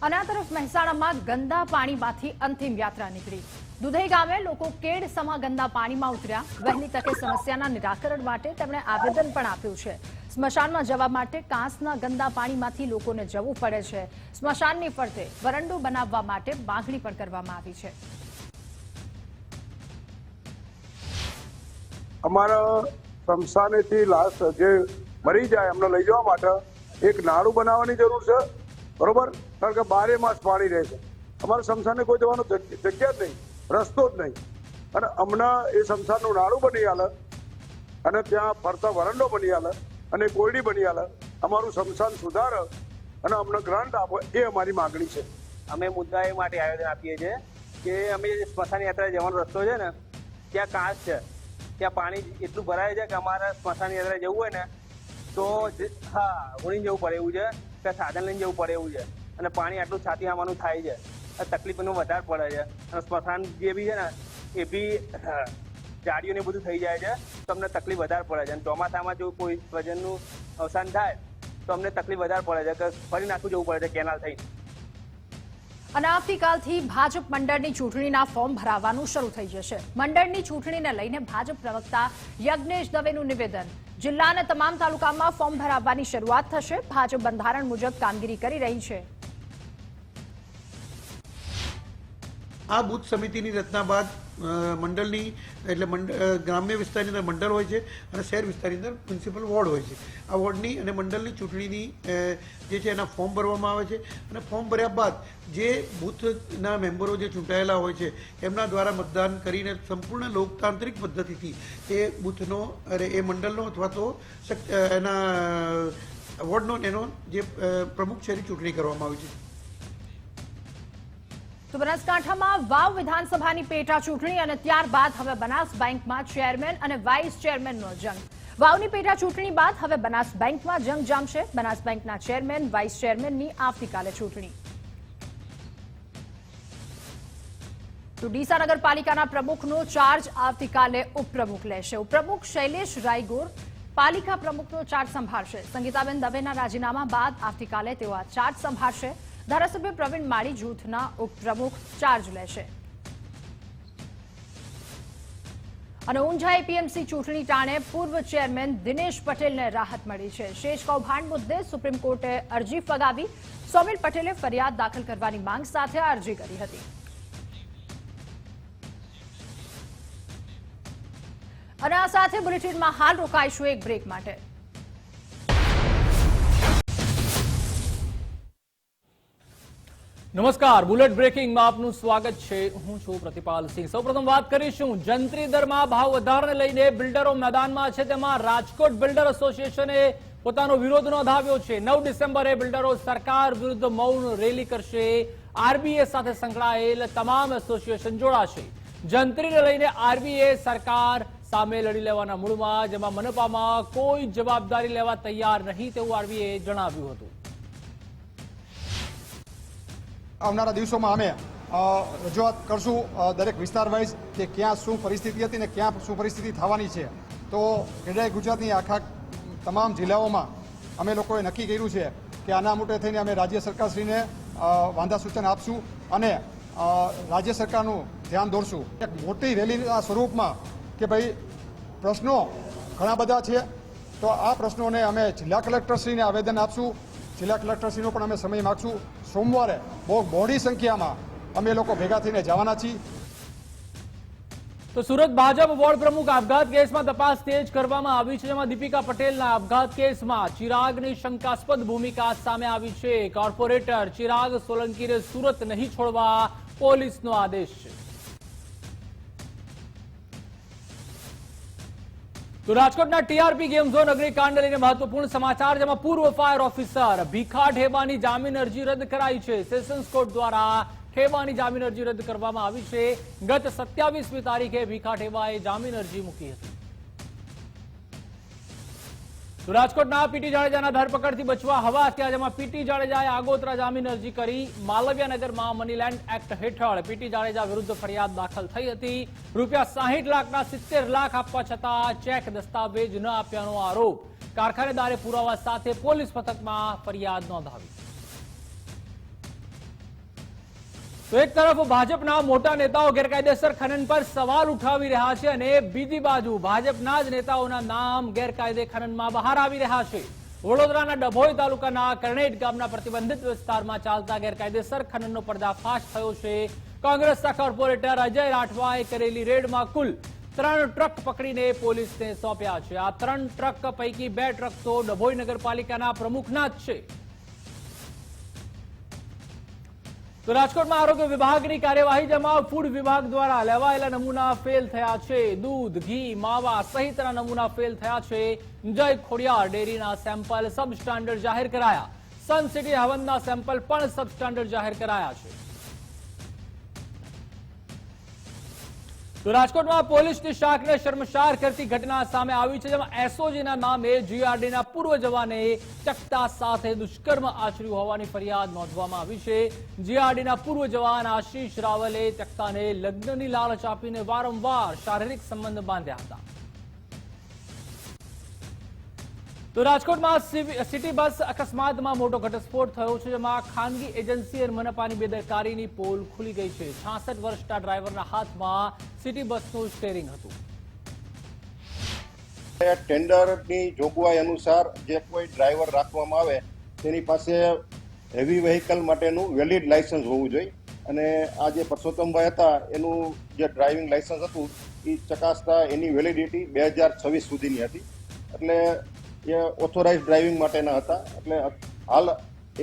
અને આ તરફ મહેસાણામાં ગંદા પાણીમાંથી અંતિમ યાત્રા નીકળી. દુધઈ ગામે લોકો કેડ સમા ગંદા પાણીમાં ઉતર્યા. વહેલી તકે સમસ્યાના નિરાકરણ માટે તેમણે આવેદન પણ આપ્યું છે. સ્મશાનમાં જવા માટે કાંસના ગંદા પાણીમાંથી લોકોને જવું પડે છે. સ્મશાનની ફરતે વરંડો બનાવવા માટે માંગણી પણ કરવામાં આવી છે. અમારા સ્મશાનેથી લાશ જે મરી જાય એમને લઈ જવા માટે એક નાળું બનાવવાની જરૂર છે, બરોબર, કારણ કે 12 માસ પાણી રહે છે. અમારા સ્મશાનને કોઈ જવાનો જગ્યા જ નહીં, રસ્તો જ નહીં, અને હમણાં એ સ્મશાનનું નાળું બની આલે અને ત્યાં ફરતા વરંડો બની આલે અને કોયડી બની આલે, અમારું સ્મશાન સુધારે અને અમને ગ્રાન્ટ આપો, એ અમારી માગણી છે. અમે મુદ્દા એ માટે આયોજન આપીએ છીએ કે અમે જે સ્મશાન યાત્રા જવાનો રસ્તો છે ને, ત્યાં કાચ છે, ત્યાં પાણી એટલું ભરાય છે કે અમારે સ્મશાન યાત્રા જવું હોય ને તો ઉડીને જવું પડે એવું છે કે સાધન લઈને જવું પડે એવું છે, અને પાણી આટલું છાતી આવવાનું થાય છે, તકલીફ એનું વધારે પડે છે. અને સ્મશાન જે બી છે ને એ બી જાડીઓને બધું થઈ જાય છે, તો અમને તકલીફ વધારે પડે છે. અને ચોમાસામાં જો કોઈ સ્વજનનું અવસાન થાય તો અમને તકલીફ વધારે પડે છે કે ફરી નાખું જવું પડે છે કેનાલ થઈને. અને આવતીકાલથી ભાજપ મંડળની ચૂંટણીના ફોર્મ ભરાવાનું શરૂ થઈ જશે. મંડળની ચૂંટણીને લઈને ભાજપ પ્રવક્તા યજ્ઞેશ દવેનું નિવેદન. જિલ્લાના તમામ તાલુકામાં ફોર્મ ભરાવવાની શરૂઆત થશે. ભાજપ બંધારણ મુજબ કામગીરી કરી રહી છે. આ બૂથ સમિતિની રચના બાદ મંડળની એટલે ગ્રામ્ય વિસ્તારની અંદર મંડળ હોય છે અને શહેર વિસ્તારની અંદર મ્યુનિસિપલ વોર્ડ હોય છે. આ વોર્ડની અને મંડળની ચૂંટણીની જે છે એના ફોર્મ ભરવામાં આવે છે અને ફોર્મ ભર્યા બાદ જે બૂથના મેમ્બરો જે ચૂંટાયેલા હોય છે એમના દ્વારા મતદાન કરીને સંપૂર્ણ લોકતાંત્રિક પદ્ધતિથી એ બૂથનો એ મંડળનો અથવા તો એના વોર્ડનો એનો જે પ્રમુખ છે એની ચૂંટણી કરવામાં આવી છે. તો બનાસકાંઠામાં વાવ વિધાનસભાની પેટા ચૂંટણી અને ત્યારબાદ હવે બનાસ બેંકમાં ચેરમેન અને વાઇસ ચેરમેનનો જંગ. વાવની પેટા ચૂંટણી બાદ હવે બનાસ બેંકમાં જંગ જામશે. બનાસ બેંકના ચેરમેન વાઇસ ચેરમેનની આવતીકાલે ચૂંટણી. તો ડીસા નગરપાલિકાના પ્રમુખનો ચાર્જ આવતીકાલે ઉપપ્રમુખ લેશે. ઉપપ્રમુખ શૈલેષ રાયગોર પાલિકા પ્રમુખનો ચાર્જ સંભાળશે. સંગીતાબેન દવેના રાજીનામા બાદ આવતીકાલે તેઓ આ ચાર્જ સંભાળશે. ધારાસભ્ય પ્રવીણ માળી જૂથના ઉપપ્રમુખ ચાર્જ લેશે. અને ઊંઝા એપીએમસી ચૂંટણી ટાણે પૂર્વ ચેરમેન દિનેશ પટેલને રાહત મળી છે. શેષ કૌભાંડ મુદ્દે સુપ્રીમ કોર્ટે અરજી ફગાવી. સોમિલ પટેલે ફરિયાદ દાખલ કરવાની માંગ સાથે અરજી કરી હતી. અને આ સાથે બુલેટિનમાં હાલ રોકાઈશું એક બ્રેક માટે. નમસ્કાર, બુલેટ બ્રેકિંગમાં આપનું સ્વાગત છે. હું છું પ્રતિપાલ સિંહ. સૌપ્રથમ વાત કરીશું જંત્રી દરમાં ભાવ વધારાને લઈને બિલ્ડરો મેદાનમાં છે. તેમાં રાજકોટ બિલ્ડર એસોસિએશને પોતાનો વિરોધ નોંધાવ્યો છે. 9 ડિસેમ્બરે બિલ્ડરો સરકાર વિરુદ્ધ મૌન રેલી કરશે. આરબીએ સાથે સંકળાયેલ તમામ એસોસિએશન જોડાશે. જંત્રીને લઈને આરબીએ સરકાર સામે લડી લેવાના મૂડમાં, જેમાં મનપામાં કોઈ જવાબદારી લેવા તૈયાર નહીં તેવું આરબીએ જણાવ્યું હતું. આવનારા દિવસોમાં અમે રજૂઆત કરશું દરેક વિસ્તાર વાઇઝ કે ક્યાં શું પરિસ્થિતિ હતી ને ક્યાં શું પરિસ્થિતિ થવાની છે. તો ખેડા ગુજરાતની આખા તમામ જિલ્લાઓમાં અમે લોકોએ નક્કી કર્યું છે કે આના માટે થઈને અમે રાજ્ય સરકારશ્રીને વાંધા સૂચન આપશું અને રાજ્ય સરકારનું ધ્યાન દોરશું એક મોટી રેલીના સ્વરૂપમાં કે ભાઈ પ્રશ્નો ઘણા બધા છે, તો આ પ્રશ્નોને અમે જિલ્લા કલેક્ટરશ્રીને આવેદન આપશું. જિલ્લા કલેક્ટરશ્રીનો પણ અમે સમય માગશું. સોમવારે બહુ મોટી સંખ્યામાં અમે લોકો ભેગા થઈને જવાના છીએ. તો સુરત ભાજપ વોર્ડ પ્રમુખ આપઘાત કેસમાં તપાસ તેજ કરવામાં આવી છે. જેમાં દીપિકા પટેલના આપઘાત કેસમાં ચિરાગની શંકાસ્પદ ભૂમિકા સામે આવી છે. કોર્પોરેટર ચિરાગ સોલંકીને સુરત નહીં છોડવા પોલીસનો આદેશ છે. તો રાજકોટના ટીઆરપી ગેમ ઝોન અગ્નિકાંડ લઈને મહત્વપૂર્ણ સમાચાર, જેમાં પૂર્વ ફાયર ઓફિસર ભીખા ઠેબાની જામીન અરજી રદ કરાઈ છે. સેશન્સ કોર્ટ દ્વારા ઠેબાની જામીન અરજી રદ કરવામાં આવી છે. ગત 27મી તારીખે ભીખા ઠેબાએ જામીન અરજી મૂકી હતી. તો રાજકોટના પીટી જાડેજાના ધરપકડથી બચવા હવા થયા, જેમાં પીટી જાડેજાએ આગોતરા જામીન અરજી કરી. માલવ્યાનગરમાં મનીલેન્ડ એક્ટ હેઠળ પીટી જાડેજા વિરુદ્ધ ફરિયાદ દાખલ થઈ હતી. ₹60 લાખના 70 લાખ આપવા છતાં ચેક દસ્તાવેજ ન આપ્યાનો આરોપ. કારખાનેદારે પુરાવા સાથે પોલીસ મથકમાં ફરિયાદ નોંધાવી. તો એક તરફ ભાજપના મોટા નેતાઓ ગેરકાયદેસર ખનન પર સવાલ ઉઠાવી રહ્યા છે અને બીજી બાજુ ભાજપના જ નેતાઓના નામ ગેરકાયદે ખનનમાં બહાર આવી રહ્યા છે. વડોદરાના ડભોઈ તાલુકાના કરણેટ ગામના પ્રતિબંધિત વિસ્તારમાં ચાલતા ગેરકાયદેસર ખનનનો પર્દાફાશ થયો છે. કોંગ્રેસના કોર્પોરેટર અજય રાઠવાએ કરેલી રેડમાં કુલ 3 ટ્રક પકડીને પોલીસને સોંપ્યા છે. આ 3 ટ્રક પૈકી 2 ટ્રક તો ડભોઈ નગરપાલિકાના પ્રમુખના જ છે. તો રાજકોટમાં આરોગ્ય વિભાગની કાર્યવાહી, જેમાં ફૂડ વિભાગ દ્વારા લેવાયેલા નમૂના ફેલ થયા છે. દૂધ, ઘી, માવા સહિતના નમૂના ફેલ થયા છે. જય ખોડિયાર ડેરીના સેમ્પલ સબ સ્ટાન્ડર્ડ જાહેર કરાયા. સન સિટી હવનના સેમ્પલ પણ સબ સ્ટાન્ડર્ડ જાહેર કરાયા છે. તો રાજકોટમાં પોલીસની શાખને શર્મસાર કરતી ઘટના સામે આવી છે, જેમાં એસઓજીના નામે જીઆરડીના પૂર્વ જવાને ચકતા સાથે દુષ્કર્મ આચર્યું હોવાની ફરિયાદ નોંધવામાં આવી છે. જીઆરડીના પૂર્વ જવાન આશીષ રાવલે ચકતાને લગ્નની લાલચ આપીને વારંવાર શારીરિક સંબંધ બાંધ્યા હતા. તો રાજકોટમાં સિટી બસ અકસ્માતમાં મોટો ઘટસ્ફોટ થયો છે, જેમાં ખાનગી એજન્સી અને મનપાની બેદરકારીની પોલ ખુલી ગઈ છે. 66 વર્ષના ડ્રાઈવરના હાથમાં સિટી બસનું સ્ટેરિંગ હતું. ટેન્ડરની જોગવાઈ અનુસાર જે કોઈ ડ્રાઈવર રાખવામાં આવે તેની પાસે હેવી વ્હીકલ માટેનું વેલિડ લાયસન્સ હોવું જોઈએ. અને આ જે પરસોત્તમભાઈ હતા એનું જે ડ્રાઇવિંગ લાયસન્સ હતું એ ચકાસતા એની વેલિડિટી 2026 સુધીની હતી. એટલે એ ઓથોરાઇઝ ડ્રાઇવિંગ માટેના હતા. એટલે હાલ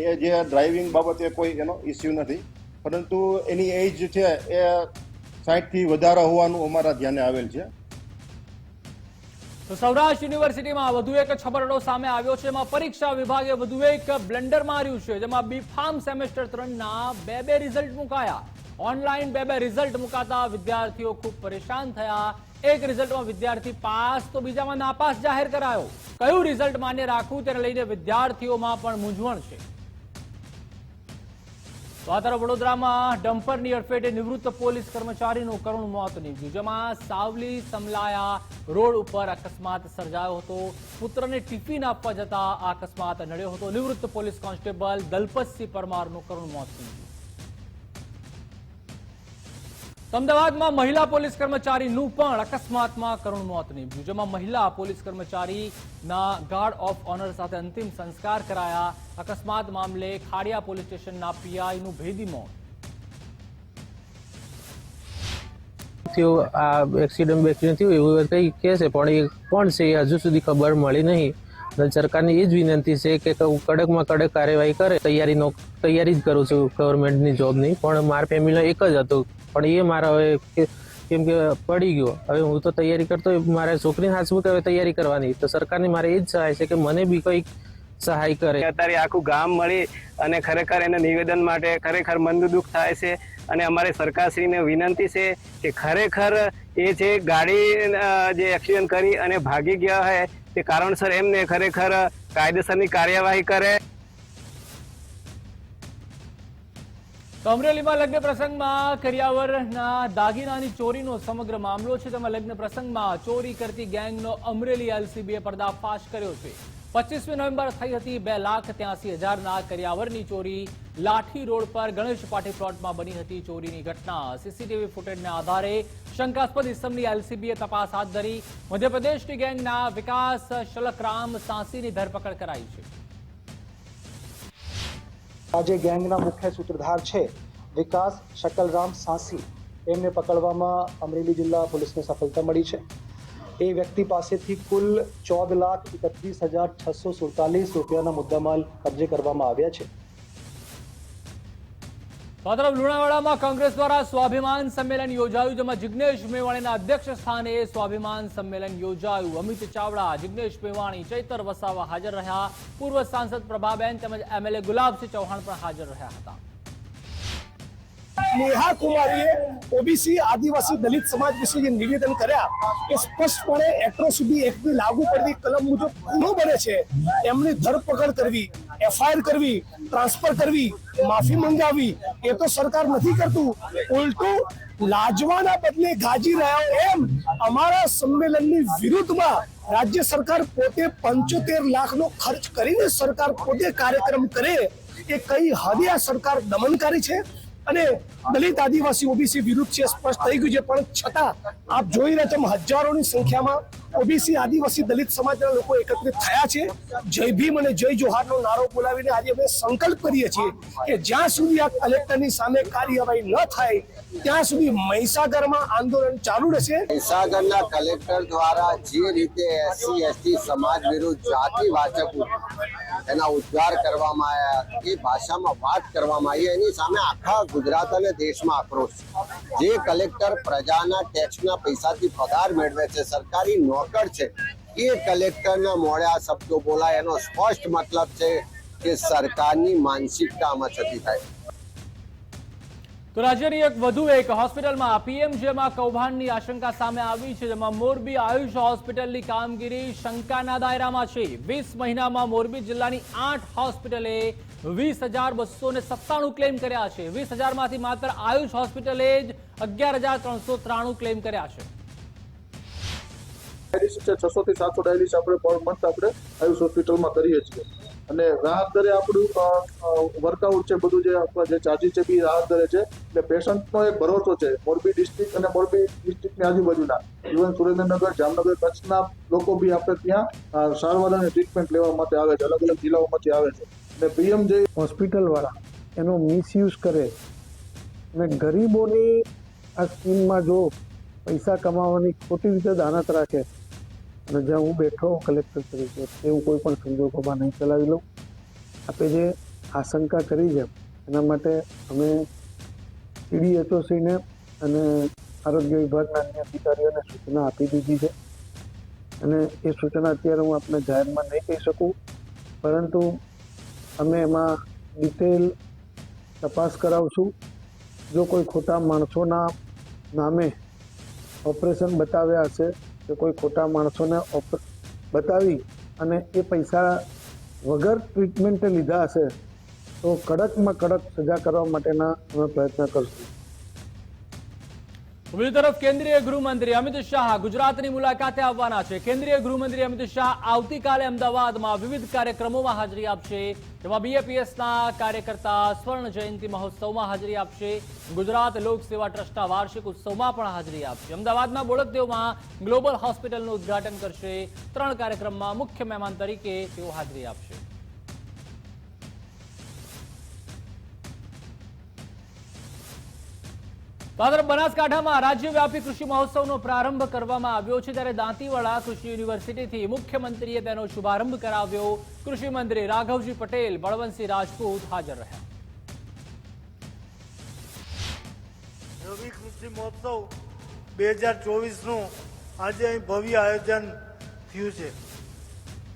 એ જે ડ્રાઇવિંગ બાબતે કોઈ એનો ઇસ્યુ નથી, પરંતુ એની એજ છે એ 60 થી વધારે હોવાનું અમારા ધ્યાને આવેલ છે. તો સૌરાષ્ટ્ર યુનિવર્સિટીમાં વધુ એક છબરડો સામે આવ્યો છે, જેમાં પરીક્ષા વિભાગે વધુ એક બ્લન્ડર માર્યું છે, જેમાં બીફાર્મ સેમેસ્ટર 3ના 2 રિઝલ્ટ મુકાયા. ઓનલાઈન 2 રિઝલ્ટ મુકાતા વિદ્યાર્થીઓ ખૂબ પરેશાન થયા. એક રિઝલ્ટમાં વિદ્યાર્થી પાસ તો બીજામાં નાપાસ જાહેર કરાયો. કયું રિઝલ્ટ માન્ય રાખવું તેને લઈને વિદ્યાર્થીઓમાં પણ મૂંઝવણ છે. તો આ તરફ વડોદરામાં ડમ્પરની અડફેટે નિવૃત્ત પોલીસ કર્મચારીનું કરુણ મોત નીપજ્યું, જેમાં સાવલી સમલાયા રોડ ઉપર અકસ્માત સર્જાયો હતો. પુત્રને ટિફિન આપવા જતા આ અકસ્માત નડ્યો હતો. નિવૃત્ત પોલીસ કોન્સ્ટેબલ દલપતસિંહ પરમારનું કરુણ મોત નીપજ્યું. અમદાવાદમાં મહિલા પોલીસ કર્મચારીનું પણ અકસ્માતમાં કરુણ મોત નીપજ્યું, જેમાં મહિલા પોલીસ કર્મચારીના ગાર્ડ ઓફ ઓનર સાથે અંતિમ સંસ્કાર કરાયા. અકસ્માત મામલે ખાડિયા પોલીસ સ્ટેશનના પીઆઈનું ભેદી મોત. આ એક્સિડન્ટ થયું એવું કઈ કે છે, પણ એ કોણ છે એ હજુ સુધી ખબર મળી નહીં. સરકારની એ જ વિનંતી છે કે કડકમાં કડક કાર્યવાહી કરે. તૈયારી જ કરું છું ગવર્મેન્ટની જોબની, પણ મારા ફેમિલીનો એક જ હતું, પણ એ મારા હવે કેમ કે પડી ગયો. હવે હું તો તૈયારી કરતો, મારા છોકરીને હાથમાં હવે તૈયારી કરવાની, તો સરકારની મારે એ જ સહાય છે કે મને બી કંઈક સહાય કરે. અત્યારે આખું ગામ મળી અને ખરેખર એના નિવેદન માટે ખરેખર મનનું દુઃખ થાય છે. અને અમારે સરકારશ્રીને વિનંતી છે કે ખરેખર એ જે ગાડી જે એક્સિડન્ટ કરી અને ભાગી ગયા હોય તે કારણસર એમને ખરેખર કાયદેસરની કાર્યવાહી કરે. તો અમરેલીમાં લગ્ન પ્રસંગમાં કરિયાવરના દાગીનાની ચોરીનો સમગ્ર મામલો છે, તેમાં લગ્ન પ્રસંગમાં ચોરી કરતી ગેંગનો અમરેલી એલસીબીએ પર્દાફાશ કર્યો છે. 25મી નવેમ્બર થઈ હતી 2,83,000ના કરિયાવરની ચોરી લાઠી રોડ પર ગણેશ પાટી પ્લોટમાં બની હતી. ચોરીની ઘટના સીસીટીવી ફૂટેજના આધારે શંકાસ્પદ ઇસમની એલસીબીએ તપાસ હાથ ધરી. મધ્યપ્રદેશની ગેંગના વિકાસ શલકરામ સાંસીની ધરપકડ કરાઈ છે. આ જે ગેંગના મુખ્ય સૂત્રધાર છે વિકાસ શકલરામ સાંસી, એમને પકડવામાં અમરેલી જિલ્લા પોલીસને સફળતા મળી છે. એ વ્યક્તિ પાસેથી કુલ 14,31,647 રૂપિયાના મુદ્દામાલ કબજે કરવામાં આવ્યા છે. તો તરફ લુણાવાડામાં કોંગ્રેસ દ્વારા સ્વાભિમાન સંમેલન યોજાયું, જેમાં જિગ્નેશ મેવાણીના અધ્યક્ષ સ્થાને સ્વાભિમાન સંમેલન યોજાયું. અમિત ચાવડા, જિગ્નેશ મેવાણી, ચૈતર વસાવા હાજર રહ્યા. પૂર્વ સાંસદ પ્રભાબેન તેમજ એમએલએ ગુલાબસિંહ ચૌહાણ પણ હાજર રહ્યા હતા. નેહા કુમારીએ ઓબીસી આદિવાસી દલિત સમાજ વિશે જે નિવેદન કર્યા એ સ્પષ્ટપણે એટ્રોસિટી એક્ટની લાગુ પડતી કલમ મુજબ ગુનો બને છે. એમની ધરપકડ કરવી, એફઆઈઆર કરવી, ટ્રાન્સફર કરવી, માફી મંગાવી એ તો સરકાર નથી કરતું, ઉલટું લાજવાના બદલે ગાજી રહ્યા એમ અમારા સંમેલનની વિરુદ્ધમાં રાજ્ય સરકાર પોતે 75 લાખનો ખર્ચ કરીને સરકાર પોતે કાર્યક્રમ કરે એ કઈ હદે આ સરકાર દમનકારી છે. અને દલિત આદિવાસી ઓબીસી વિરુદ્ધ છે, સ્પષ્ટ થઈ ગયું છે. પણ છતાં આપ જોઈ રહ્યા તેમ હજારોની સંખ્યામાં ઓબીસી આદિવાસી દલિત સમાજના લોકો એકત્રિત થયા છે. જય ભીમ અને જય જોહારનો નારો બોલાવીને આજે અમે સંકલ્પ કરીએ છીએ કે જ્યાં સુધી આ કલેક્ટરની સામે કાર્યવાહી ન થાય ત્યાં સુધી મહીસાગરમાં આંદોલન ચાલુ રહેશે. મહીસાગરના કલેક્ટર દ્વારા જે રીતે SC/ST સમાજ વિરુદ્ધ જાતિવાચક એના ઉદ્ગાર કરવામાં આવ્યા, એ ભાષામાં વાત કરવામાં આવી, એની સામે આખા ગુજરાત અને દેશમાં આક્રોશ છે. જે કલેક્ટર પ્રજાના ટેક્સના પૈસાથી પગાર મેળવે છે, સરકારી નોકર છે, એ કલેક્ટરના મોઢે આ શબ્દો બોલાય એનો સ્પષ્ટ મતલબ છે કે સરકારની માનસિકતા આમાં છતી થાય. તો રાજ્યની વધુ એક હોસ્પિટલમાં PMJમાં કૌભાંડની આશંકા સામે આવી છે, જેમાં મોરબી આયુષ હોસ્પિટલની કામગીરી શંકાના દાયરામાં છે. 20 મહિનામાં મોરબી જિલ્લાની 8 હોસ્પિટલે 20,297 ક્લેમ કર્યા છે. 20,000 માંથી માત્ર આયુષ હોસ્પિટલે જ 11,393 ક્લેમ કર્યા છે. ડાયાલિસિસ છે 600 થી 700 ડાયાલિસિસ આપણે પર મંથ આપણે આયુષ હોસ્પિટલમાં કરીએ છીએ અને રાહત દરે આપણું વર્કઆઉટ છે, બધું જે ચાર્જીસ છે એ રાહત દરે છે. એટલે પેશન્ટનો એક ભરોસો છે. મોરબી ડિસ્ટ્રિક્ટ અને મોરબી ડિસ્ટ્રિક્ટની આજુબાજુના ઇવન સુરેન્દ્રનગર, જામનગર, કચ્છના લોકો બી આપણે ત્યાં સારવાર અને ટ્રીટમેન્ટ લેવા માટે આવે છે, અલગ અલગ જિલ્લાઓમાંથી આવે છે. અને PMJ હોસ્પિટલ વાળા એનો મિસયુઝ કરે અને ગરીબોની આ સ્કીમમાં જો પૈસા કમાવાની ખોટી રીતે દાનત રાખે અને જ્યાં હું બેઠો કલેક્ટર તરીકે એવું કોઈ પણ સંજોગોમાં નહીં ચલાવી લઉં. આપે જે આશંકા કરી છે એના માટે અમે CDHOCને અને આરોગ્ય વિભાગના અન્ય અધિકારીઓને સૂચના આપી દીધી છે અને એ સૂચના અત્યારે હું આપને જાહેરમાં નહીં કહી શકું, પરંતુ અમે એમાં ડિટેલ તપાસ કરાવશું. જો કોઈ ખોટા માણસોના નામે ઓપરેશન બતાવ્યા હશે કે કોઈ ખોટા માણસોને બતાવી અને એ પૈસા વગર ટ્રીટમેન્ટે લીધા હશે તો કડકમાં કડક સજા કરવા માટેના અમે પ્રયત્ન કરશું. બીજી તરફ કેન્દ્રીય ગૃહમંત્રી અમિત શાહ ગુજરાતની મુલાકાતે આવવાના છે. કેન્દ્રીય ગૃહમંત્રી અમિત શાહ આવતીકાલે અમદાવાદમાં વિવિધ કાર્યક્રમોમાં હાજરી આપશે, જેમાં BAPSના કાર્યકર્તા સ્વર્ણ જયંતિ મહોત્સવમાં હાજરી આપશે. ગુજરાત લોક સેવા ટ્રસ્ટના વાર્ષિક ઉત્સવમાં પણ હાજરી આપશે. અમદાવાદના બોડકદેવમાં ગ્લોબલ હોસ્પિટલનું ઉદ્ઘાટન કરશે. 3 કાર્યક્રમમાં મુખ્ય મહેમાન તરીકે તેઓ હાજરી આપશે. બનાસકાંઠામાં રાજ્યવ્યાપી કૃષિ મહોત્સવનો પ્રારંભ કરવામાં આવ્યો છે, ત્યારે દાંતીવાડા કૃષિ યુનિવર્સિટીથી મુખ્યમંત્રીએ તેનો શુભારંભ કરાવ્યો. કૃષિ મંત્રી રાઘવજી પટેલ, બળવંતસિંહ રાજપૂત હાજર રહ્યા. રવિ કૃષિ મહોત્સવ 2024નું આજે અહીં ભવ્ય આયોજન થયું છે.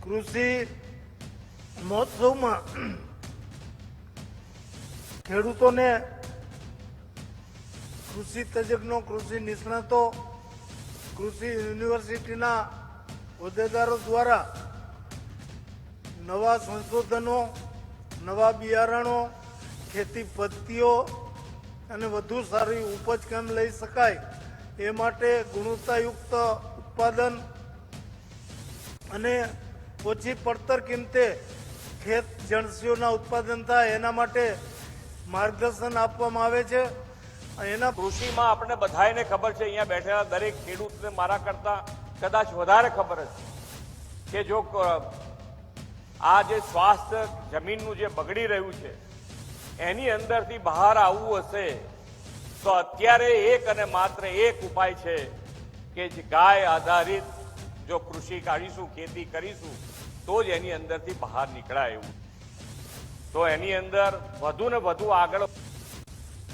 કૃષિ મહોત્સવમાં ખેડૂતોને, કૃષિ તજજ્ઞો, કૃષિ નિષ્ણાતો, કૃષિ યુનિવર્સિટીના હોદ્દેદારો દ્વારા નવા સંશોધનો, નવા બિયારણો, ખેતી પદ્ધતિઓ અને વધુ સારી ઉપજ કેમ લઈ શકાય એ માટે ગુણવત્તાયુક્ત ઉત્પાદન અને ઓછી પડતર કિંમતે ખેત જણસીઓના ઉત્પાદન થાય એના માટે માર્ગદર્શન આપવામાં આવે છે. એના કૃષિમાં આપણે બધાને ખબર છે, અહીંયા બેઠેલા દરેક ખેડૂતને મારા કરતા કદાચ વધારે ખબર હશે કે જો આ જે સ્વાસ્થ્ય જમીનનું જે બગડી રહ્યું છે એની અંદરથી બહાર આવવું હશે તો અત્યારે એક અને માત્ર એક ઉપાય છે કે ગાય આધારિત જો કૃષિ કાઢીશું, ખેતી કરીશું તો જ એની અંદરથી બહાર નીકળાય. એવું તો એની અંદર વધુ ને વધુ આગળ.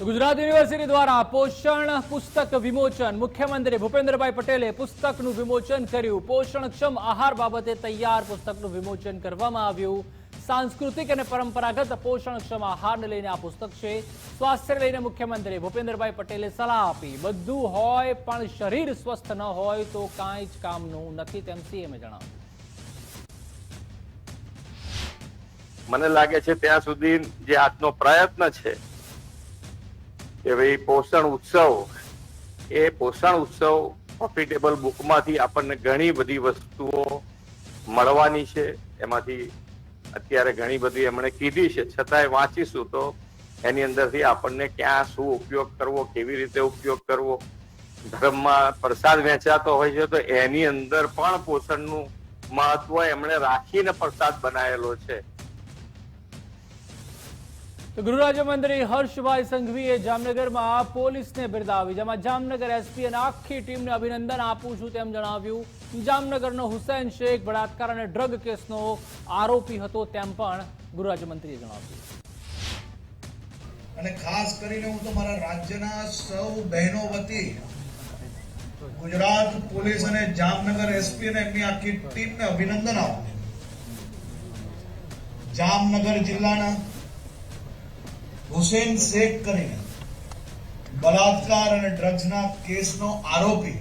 ગુજરાત યુનિવર્સિટી દ્વારા પોષણ પુસ્તક વિમોચન. મુખ્યમંત્રી ભૂપેન્દ્રભાઈ પટેલે પુસ્તકનું વિમોચન કર્યું. પોષણક્ષમ આહાર બાબતે તૈયાર પુસ્તકનું વિમોચન કરવામાં આવ્યું. સાંસ્કૃતિક અને પરંપરાગત પોષણક્ષમ આહારને લઈને આ પુસ્તક છે. સ્વાસ્થ્યને લઈને મુખ્યમંત્રી ભૂપેન્દ્રભાઈ પટેલે સલાહ આપી. બધું હોય પણ શરીર સ્વસ્થ ન હોય તો કાંઈ જ કામનું નથી, તેમ CMએ જણાવ્યું. મને લાગે છે ત્યાં સુધી જે આજનો પ્રયત્ન છે કે ભાઈ પોષણ ઉત્સવ પ્રોફિટેબલ બુકમાંથી આપણને ઘણી બધી વસ્તુઓ મળવાની છે. એમાંથી અત્યારે ઘણી બધી એમણે કીધી છે, છતાંય વાંચીશું તો એની અંદરથી આપણને ક્યાં શું ઉપયોગ કરવો, કેવી રીતે ઉપયોગ કરવો. ધર્મમાં પ્રસાદ વહેંચાતો હોય છે તો એની અંદર પણ પોષણનું મહત્વ એમણે રાખીને પ્રસાદ બનાવેલો છે. તો ગૃહ રાજ્યમંત્રી હર્ષભાઈ સંઘવીએ જામનગરમાં પોલીસને બિરદાવી, જેમાં જામનગર એસપી અને આખી ટીમને અભિનંદન આપું છું તેમ જણાવ્યું. જામનગરનો હુસૈન શેખ બળાત્કાર અને ડ્રગ કેસનો આરોપી હતો તેમ પણ ગૃહ રાજ્યમંત્રીએ જણાવ્યું. અને ખાસ કરીને હું તો મારા રાજ્યના સૌ બહેનો વતી ગુજરાત પોલીસ અને જામનગર એસપી અને એમની આખી ટીમને અભિનંદન આપું. જામનગર જિલ્લાના હુસૈન શેખ કરીને બળાત્કાર અને ડ્રગ્સના કેસનો આરોપી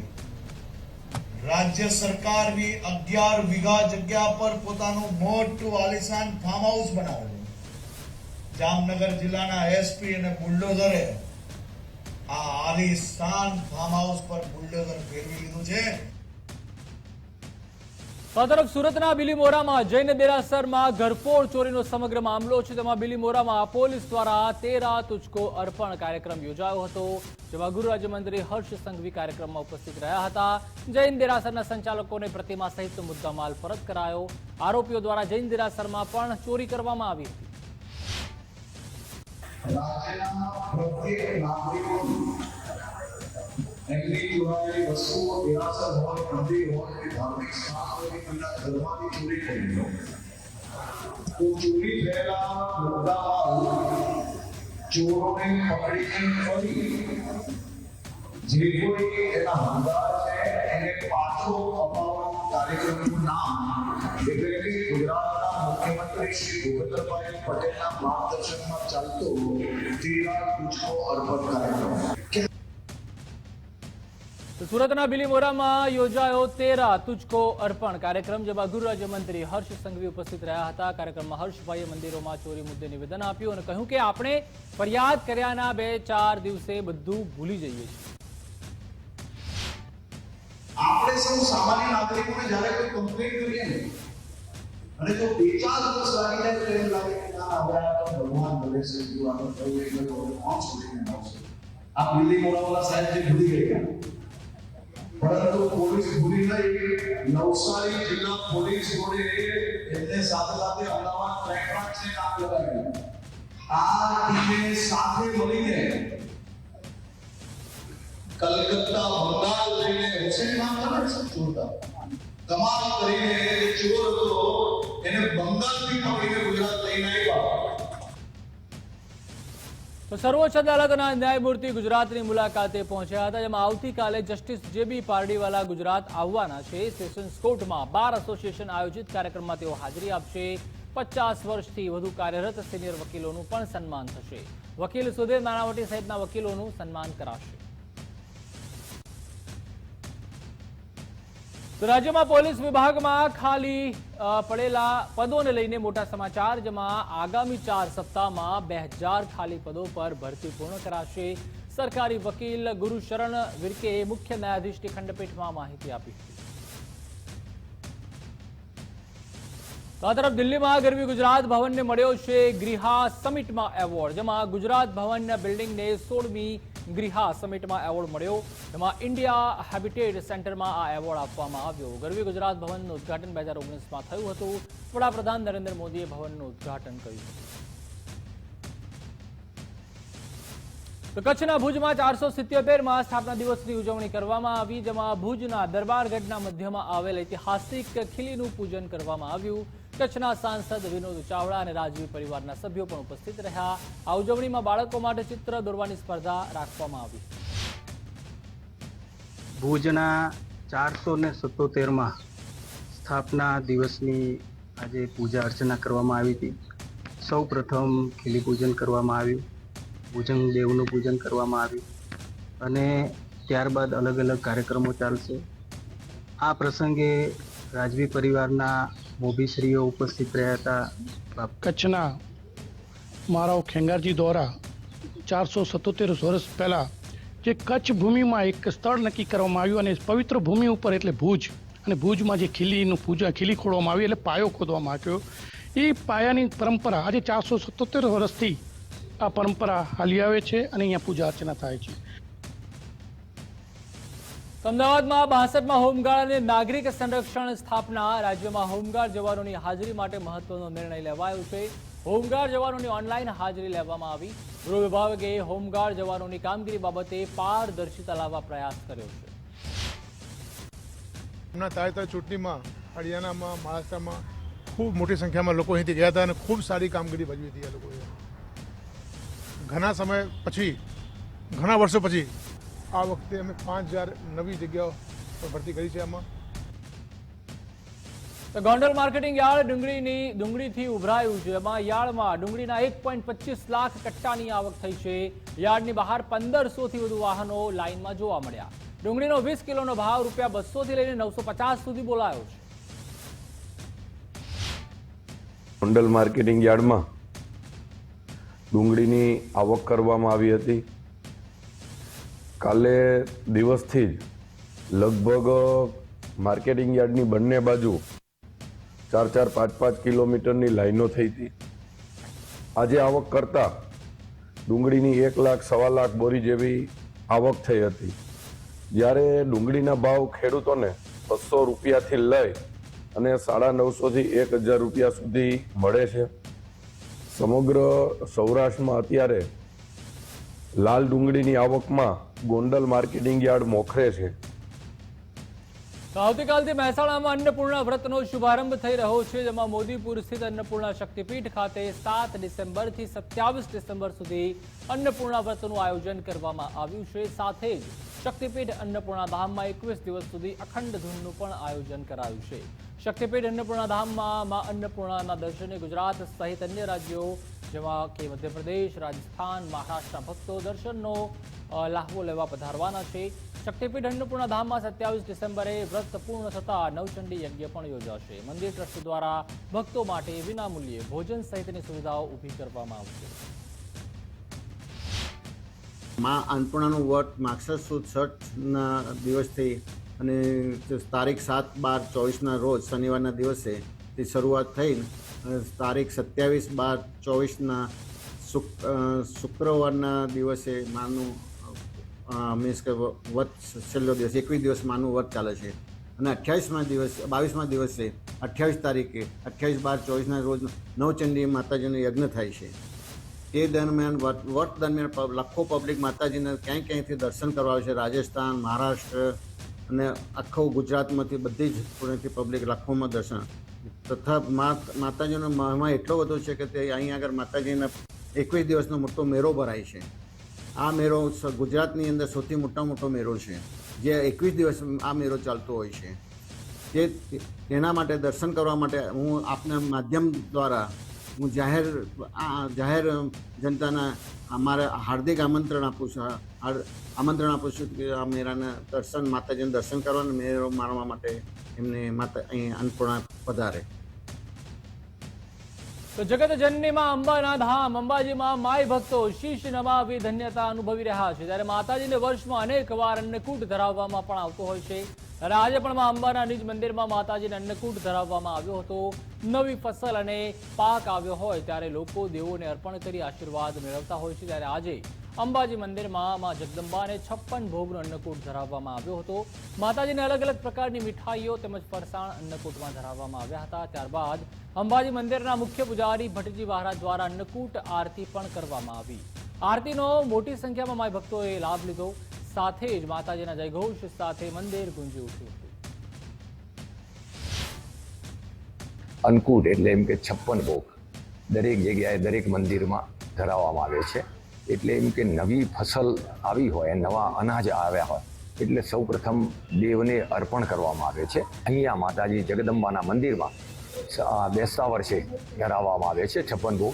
રાજ્ય સરકારની 11 વીઘા જગ્યા પર પોતાનું મોટું આલિશાન ફાર્મ હાઉસ બનાવેલું. જામનગર જિલ્લાના એસપી અને બુલડોઝરે આ આલિશાન ફાર્મ હાઉસ પર બુલડોઝર ફેરવી લીધું છે. આ તરફ સુરતના બિલીમોરામાં જૈન દેરાસરમાં ઘરફોડ ચોરીનો સમગ્ર મામલો છે. તેમાં બિલીમોરામાં પોલીસ દ્વારા 13 તુજકો અર્પણ કાર્યક્રમ યોજાયો હતો, જેમાં ગૃહ રાજ્યમંત્રી હર્ષ સંઘવી કાર્યક્રમમાં ઉપસ્થિત રહ્યા હતા. જૈન દેરાસરના સંચાલકોને પ્રતિમા સહિતનો મુદ્દામાલ પરત કરાયો. આરોપીઓ દ્વારા જૈન દેરાસરમાં પણ ચોરી કરવામાં આવી હતી. એમની જોડાયેલી વસ્તુઓ દેરાસર હોય, મંદિર હોય કે ધાર્મિક સ્થાન હોય, એમના ઘરમાંથી ચોરી કરી લો તો ચોરી થયેલા મુદ્દામાલ ચોરોને પકડીને ફરી જે કોઈ એના હકદાર છે એને પાછો અપાવવાનું કાર્યક્રમનું નામ એટલે કે ગુજરાતના મુખ્યમંત્રી શ્રી ભૂપેન્દ્રભાઈ પટેલના માર્ગદર્શનમાં ચાલતો 13 તુજકો અર્પણ કાર્યક્રમ. સુરતના બિલીમોરામાં યોજાયો 13 તુજકો અર્પણ કાર્યક્રમ, જેમાં ગૃહ રાજ્યમંત્રી હર્ષ સંઘવી ઉપસ્થિત રહ્યા હતા. કાર્યક્રમમાં હર્ષભાઈએ મંદિરોમાં ચોરી મુદ્દે નિવેદન આપ્યું અને કહ્યું કે આપણે ફરિયાદ કર્યાના 2-4 દિવસે બધું ભૂલી જઈએ છીએ. આપણે સૌ સામાન્ય નાગરિકોને જ્યારે કોઈ કમ્પ્લેન કરીએ ને અને જો 2-4 દિવસ લાગી જાય તો એમ લાગે કે ના હવે આ તો ભગવાન ભલે છે, જો આ તો થયું એટલે તો કોણ છોડીને આવશે. આ બિલીમોરાવાળા સાહેબ જે ભૂલી ગયા, પરંતુ પોલીસ ભૂલી નહીં. નવસારી જિલ્લા પોલીસ જોડે એમને સાથે સાથે અમદાવાદ ટ્રેક બ્રાન્ચને કામ લગાવ્યું. આ ટીમે સાથે મળીને કલકત્તા બંગાળ જઈને હુસૈન નામ ખબર છે ચોરતા કમાલ કરીને ચોર હતો એને બંગાળથી પકડીને ગુજરાત લઈને આવ્યા. તો સર્વોચ્ચ અદાલતના ન્યાયમૂર્તિ ગુજરાતની મુલાકાતે પહોંચ્યા હતા, જેમાં આવતીકાલે જસ્ટિસ જેબી પારડીવાલા ગુજરાત આવવાના છે. સેશન્સ કોર્ટમાં બાર એસોસિએશન આયોજિત કાર્યક્રમમાં તેઓ હાજરી આપશે. 50 વર્ષથી વધુ કાર્યરત સિનિયર વકીલોનું પણ સન્માન થશે. વકીલ સુધીર નાણાવટી સહિતના વકીલોનું સન્માન કરાશે. તો રાજ્યમાં પોલીસ વિભાગમાં ખાલી પડેલા પદોને લઈને મોટા સમાચાર, જેમાં આગામી 4 સપ્તાહમાં 2000 ખાલી પદો પર ભરતી પૂર્ણ કરાશે. સરકારી વકીલ ગુરુશરણ વિર્કે મુખ્ય ન્યાયાધીશની ખંડપીઠમાં માહિતી આપી હતી. આ તરફ દિલ્હીમાં ગરવી ગુજરાત ભવનને મળ્યો છે ગ્રીહા સમિટમાં એવોર્ડ, જેમાં ગુજરાત ભવન બિલ્ડિંગને 16મી ગ્રીહા સમિટમાં એવોર્ડ મળ્યો. જેમાં ઇન્ડિયા હેબિટેટ સેન્ટરમાં આ એવોર્ડ આપવામાં આવ્યો. ગરવી ગુજરાત ભવનનું ઉદઘાટન 2019માં થયું હતું. વડાપ્રધાન નરેન્દ્ર મોદીએ ભવનનું ઉદઘાટન કર્યું હતું. તો કચ્છના ભુજમાં 477માં સ્થાપના દિવસની ઉજવણી કરવામાં આવી, જેમાં ભુજના દરબારગઢના મધ્યમાં આવેલ ઐતિહાસિક ખીલીનું પૂજન કરવામાં આવ્યું. કચ્છના સાંસદ વિનોદ ચાવડા અને રાજવી પરિવારના સભ્યો પણ ઉપસ્થિત રહ્યા. આ ઉજવણીમાં બાળકો માટે ચિત્ર દોરવાની સ્પર્ધા રાખવામાં આવી. ભુજના 477માં સ્થાપના દિવસની આજે પૂજા અર્ચના કરવામાં આવી હતી. સૌ પ્રથમ ખીલી પૂજન કરવામાં આવ્યું, ભુજંગ દેવનું પૂજન કરવામાં આવ્યું અને ત્યારબાદ અલગ અલગ કાર્યક્રમો ચાલશે. આ પ્રસંગે રાજવી પરિવારના મોભીશ્રીઓ ઉપસ્થિત રહ્યા હતા. કચ્છના મારાઓ ખેંગારજી દ્વારા 477 વર્ષ પહેલાં જે કચ્છ ભૂમિમાં એક સ્થળ નક્કી કરવામાં આવ્યું અને પવિત્ર ભૂમિ ઉપર એટલે ભુજ, અને ભુજમાં જે ખીલીનું પૂજા ખીલી ખોદવામાં આવી એટલે પાયો ખોદવામાં આવ્યો. એ પાયાની પરંપરા આજે 477 વર્ષથી આ પરંપરા હાલી આવે છે અને અહીંયા પૂજા અર્ચના થાય છે. અમદાવાદમાં 62માં હોમગાર્ડ અને નાગરિક સંરક્ષણ સ્થાપના. રાજ્યમાં હોમગાર્ડ જવાનોની હાજરી માટે મહત્વનો નિર્ણય લેવાયો છે. હોમગાર્ડ જવાનોની ઓનલાઈન હાજરી લેવામાં આવી. ગૃહ વિભાગે હોમગાર્ડ જવાનોની કામગીરી બાબતે પારદર્શિતા લાવવા પ્રયાસ કર્યો છે. હમણાં તાજેતર ચૂંટણીમાં હરિયાણામાં, મહારાષ્ટ્રમાં ખૂબ મોટી સંખ્યામાં લોકો અહીંથી ગયા હતા અને ખૂબ સારી કામગીરી ભજવી હતી આ લોકોએ. ઘણા સમય પછી, ઘણા વર્ષો પછી આ વખતે અમે 5000 નવી જગ્યાઓ પર ભરતી કરી છે. આમાં તો ગોંડલ માર્કેટિંગ યાર્ડ ડુંગળીથી ઉભરાયું છે. એમાં યાર્ડમાં ડુંગળીના 1.25 લાખ કટ્ટાની આવક થઈ છે. યાર્ડની બહાર 1500થી વધુ વાહનો લાઇનમાં જોવા મળ્યા. ડુંગળીનો 20 કિલોનો ભાવ ₹200 થી લઈને 950 સુધી બોલાયો છે. ગોંડલ માર્કેટિંગ યાર્ડમાં ડુંગળીની આવક કરવામાં આવી હતી. કાલે દિવસથી જ લગભગ માર્કેટિંગ યાર્ડની બંને બાજુ 4-4, 5-5 કિલોમીટરની લાઈનો થઈ હતી. આજે આવક કરતા ડુંગળીની 1 લાખ, 1.25 લાખ બોરી જેવી આવક થઈ હતી. જ્યારે ડુંગળીના ભાવ ખેડૂતોને 200 રૂપિયાથી લઈ અને 950થી 1000 રૂપિયા સુધી મળે છે. સમગ્ર સૌરાષ્ટ્રમાં અત્યારે લાલ ડુંગળીની આવકમાં ગોંડલ માર્કેટિંગ યાર્ડ મોખરે છે. આવતીકાલથી મહેસાણામાં અન્નપૂર્ણા વ્રતનો શુભારંભ થઈ રહ્યો છે. જેમાં મોદીપુર સ્થિત અન્નપૂર્ણા શક્તિપીઠ ખાતે 7 ડિસેમ્બરથી 27 ડિસેમ્બર સુધી અન્નપૂર્ણા વ્રતનું આયોજન કરવામાં આવ્યું છે. સાથે જ શક્તિપીઠ અન્નપૂર્ણા ધામમાં 21 દિવસ સુધી અખંડ ધૂનનું પણ આયોજન કરાયું છે. શક્તિપીઠ અન્નપૂર્ણા ધામમાં મા અન્નપૂર્ણાના દર્શને ગુજરાત સહિત અન્ય રાજ્યો જેમાં કે મધ્યપ્રદેશ, રાજસ્થાન, મહારાષ્ટ્રના ભક્તો દર્શનનો લાહવો લેવા પધારવાના છે. શક્તિપીઠ અન્નપૂર્ણા ધામમાં 27 ડિસેમ્બરે વ્રત પૂર્ણ થતા નવચંડી યજ્ઞ પણ યોજાશે. મંદિર ટ્રસ્ટ દ્વારા ભક્તો માટે વિનામૂલ્યે ભોજન સહિતની સુવિધાઓ ઊભી કરવામાં આવશે. માં અન્નપૂર્ણાનું વ્રત માગસર સુદ 6ના દિવસથી અને તારીખ 7/12/24ના રોજ શનિવારના દિવસે થી શરૂઆત થઈ તારીખ 27/12/24ના શુક્રવારના દિવસે માનું મીન્સ કે વ્રત છેલ્લો દિવસ 21 દિવસ માનું વ્રત ચાલે છે. અને 22મા દિવસે 28 તારીખે 28/12/24ના રોજ નવચંડી માતાજીનો યજ્ઞ થાય છે. તે દરમિયાન વ્રત દરમિયાન લાખો પબ્લિક માતાજીને ક્યાંયથી દર્શન કરવા આવે છે. રાજસ્થાન, મહારાષ્ટ્ર અને આખો ગુજરાતમાંથી બધી જ પૂર્ણથી પબ્લિક લાખોમાં દર્શન. તથા માતાજીનો મહિમા એટલો બધો છે કે તે અહીં આગળ માતાજીના 21 દિવસનો મોટો મેળો ભરાય છે. આ મેળો ગુજરાતની અંદર સૌથી મોટો મેળો છે, જે 21 દિવસ આ મેળો ચાલતો હોય છે. તેના માટે દર્શન કરવા માટે હું આપના માધ્યમ દ્વારા હું જાહેર જનતાના અમારે હાર્દિક આમંત્રણ આપું છું કે આ મેળાના માતાજીના દર્શન કરવા અને મેળો માણવા માટે એમને અહીં અન્નપૂર્ણા પધારે. તો જગત જનનીમાં અંબાના ધામ અંબાજીમાં માય ભક્તો શીશ નમાવી ધન્યતા અનુભવી રહ્યા છે. ત્યારે માતાજીને વર્ષમાં અનેક વાર અન્નકૂટ ધરાવવામાં પણ આવતો હોય છે. અને આજે પણ મા અંબાના નિજ મંદિરમાં માતાજીને અન્નકૂટ ધરાવવામાં આવ્યો હતો. નવી ફસલ અને પાક આવ્યો હોય ત્યારે લોકો દેવોને અર્પણ કરી આશીર્વાદ મેળવતા હોય છે. ત્યારે આજે અંબાજી મંદિરમાં મા જગદંબાને 56 ભોગનો અન્નકૂટ ધરાવવામાં આવ્યો હતો. માતાજીને અલગ અલગ પ્રકારની મીઠાઈઓ તેમજ ફરસાણ અન્નકૂટમાં ધરાવવામાં આવ્યા હતા. ત્યારબાદ અંબાજી મંદિરના મુખ્ય પૂજારી ભટ્ટજી મહારાજ દ્વારા અન્નકૂટ આરતી પણ કરવામાં આવી. આરતીનો મોટી સંખ્યામાં માય ભક્તોએ લાભ લીધો. સાથે જ માતાજીના જયઘોષ સાથે મંદિર ગુંજી ઉઠ્યું હતું. અન્નકૂટ એટલે એમ કે 56 ભોગ દરેક જગ્યાએ દરેક મંદિરમાં ધરાવવામાં આવે છે. એટલે એમ કે નવી ફસલ આવી હોય, નવા અનાજ આવ્યા હોય એટલે સૌ પ્રથમ દેવને અર્પણ કરવામાં આવે છે. અહીંયા માતાજી જગદંબાના મંદિરમાં બેસતા વર્ષે ધરાવવામાં આવે છે 56 ભોગ.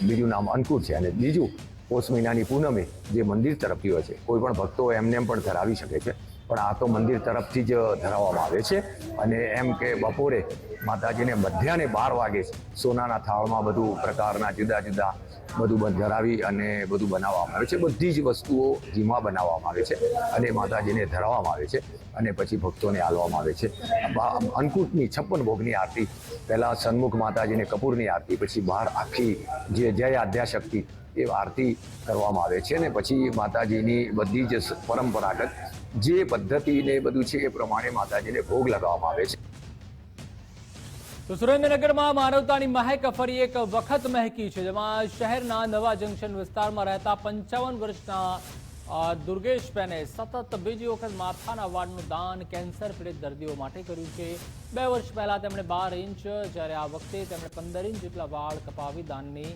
બીજું નામ અન્નકૂટ છે. અને બીજું પોષ મહિનાની પૂનમે જે મંદિર તરફથી હોય છે, કોઈ પણ ભક્તો એમને પણ ધરાવી શકે છે, પણ આ તો મંદિર તરફથી જ ધરાવવામાં આવે છે. અને એમ કે બપોરે માતાજીને બધાને 12 વાગે સોનાના થાળમાં બધું પ્રકારના જુદા જુદા બધું ધરાવી અને બધું બનાવવામાં આવે છે. બધી જ વસ્તુઓ ઘીમાં બનાવવામાં આવે છે અને માતાજીને ધરાવવામાં આવે છે અને પછી ભક્તોને આલવામાં આવે છે. અન્નકૂટની 56 ભોગની આરતી પહેલાં સન્મુખ માતાજીને કપૂરની આરતી, પછી બહાર આખી જે જય આદ્યાશક્તિ એ આરતી કરવામાં આવે છે અને પછી માતાજીની બધી જ પરંપરાગત જે પદ્ધતિ ને બધું છે એ પ્રમાણે માતાજીને ભોગ લગાવવામાં આવે છે. તો સુરેન્દ્રનગરમાં માનવતાની મહેક ફરી એક વખત મહેકી છે, જેમાં શહેરના નવા જંકશન વિસ્તારમાં રહેતા 55 વર્ષના દુર્ગેશબેને સતત બીજી વખત માથાના વાળનું દાન કેન્સર પીડિત દર્દીઓ માટે કર્યું છે. 2 વર્ષ પહેલા તેમણે 12 ઇંચ, જ્યારે આ વખતે તેમણે 15 ઇંચ જેટલા વાળ કપાવી દાનની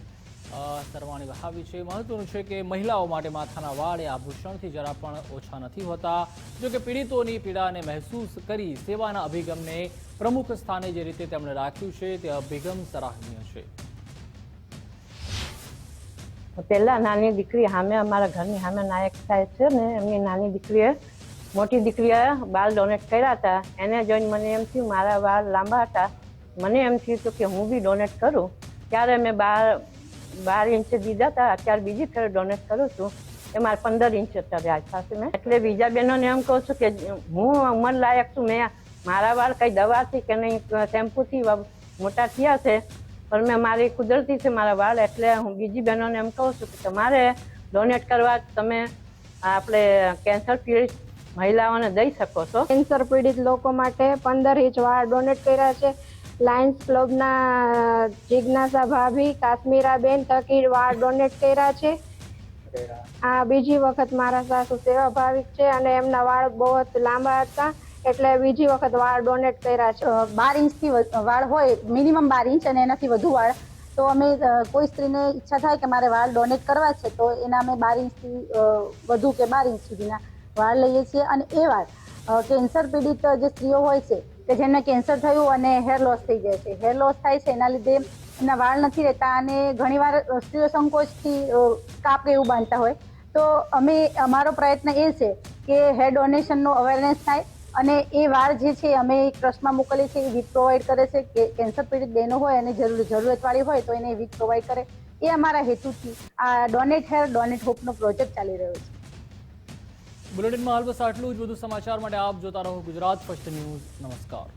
સરવાણી વહાવી છે. મહત્વનું છે કે મહિલાઓ માટે માથાના વાળ એ આભૂષણથી જરા પણ ઓછા નથી હોતા. જોકે પીડિતોની પીડાને મહેસૂસ કરી સેવાના અભિગમને પ્રમુખ સ્થાને જે રીતે તેમણે રાખ્યું છે તે અભિગમ સરાહનીય છે. પહેલા નાની દીકરી સામે અમારા ઘરની સામે નાયક સાહેબ છે ને, એમની નાની દીકરીએ મોટી દીકરીએ વાળ ડોનેટ કર્યા હતા. એને જોઈને મને એમ થયું મારા વાળ લાંબા હતા, મને એમ થયું કે હું બી ડોનેટ કરું. ત્યારે મેં 12 ઇંચ દીધા હતા. અત્યારે બીજી ફેર ડોનેટ કરું છું. એ મારે 15 ઇંચ અત્યારે આસપાસ મેં. એટલે બીજા બહેનોને એમ કહું છું કે હું ઉંમર લાયક છું, મેં મારા વાળ કઈ દવાથી કે નહીં શેમ્પૂથી મોટા થયા છે, પણ મેં મારી કુદરતી છે મારા વાળ. એટલે હું બીજી બહેનોને એમ કહું છું કે તમારે ડોનેટ કરવા તમે આપણે કેન્સર પીડિત મહિલાઓને દઈ શકો છો. કેન્સર પીડિત લોકો માટે 15 ઇંચ વાળ ડોનેટ કર્યા છે. લાયન્સ ક્લબના જિજ્ઞાસા ભાભી, કાશ્મીરાબેન થકી વાળ ડોનેટ કર્યા છે. આ બીજી વખત મારા સાસુ સેવા ભાવિક છે અને એમના વાળ બહુ લાંબા હતા, એટલે બીજી વખત વાળ ડોનેટ કર્યા છે. 12 ઇંચથી વાળ હોય, મિનિમમ 12 ઇંચ અને એનાથી વધુ વાળ, તો અમે કોઈ સ્ત્રીને ઈચ્છા થાય કે મારે વાળ ડોનેટ કરવા છે તો એના અમે 12 ઇંચથી વધુ કે 12 ઇંચ સુધીના વાળ લઈએ છીએ. અને એ વાળ કેન્સર પીડિત જે સ્ત્રીઓ હોય છે કે જેમને કેન્સર થયું અને હેર લોસ થઈ જાય છે, હેર લોસ થાય છે એના લીધે એમના વાળ નથી રહેતા અને ઘણીવાર સ્ત્રીઓ સંકોચથી કાપ એવું બાંધતા હોય, તો અમારો પ્રયત્ન એ છે કે હેર ડોનેશનનો અવેરનેસ થાય અને એ વાળ જે છે અમે ટ્રસ્ટમાં મોકલીએ છીએ. વીક પ્રોવાઈડ કરે છે કે કેન્સર પીડિત બહેનો હોય અને જરૂરતવાળી હોય તો એને વીક પ્રોવાઈડ કરે. એ અમારા હેતુથી આ ડોનેટ હેર ડોનેટ હોપનો પ્રોજેક્ટ ચાલી રહ્યો છે. બુલેટિનમાં હાલ બસ આટલું જ. વધુ સમાચાર માટે આપ જોતા રહો ગુજરાત ફર્સ્ટ ન્યૂઝ. નમસ્કાર.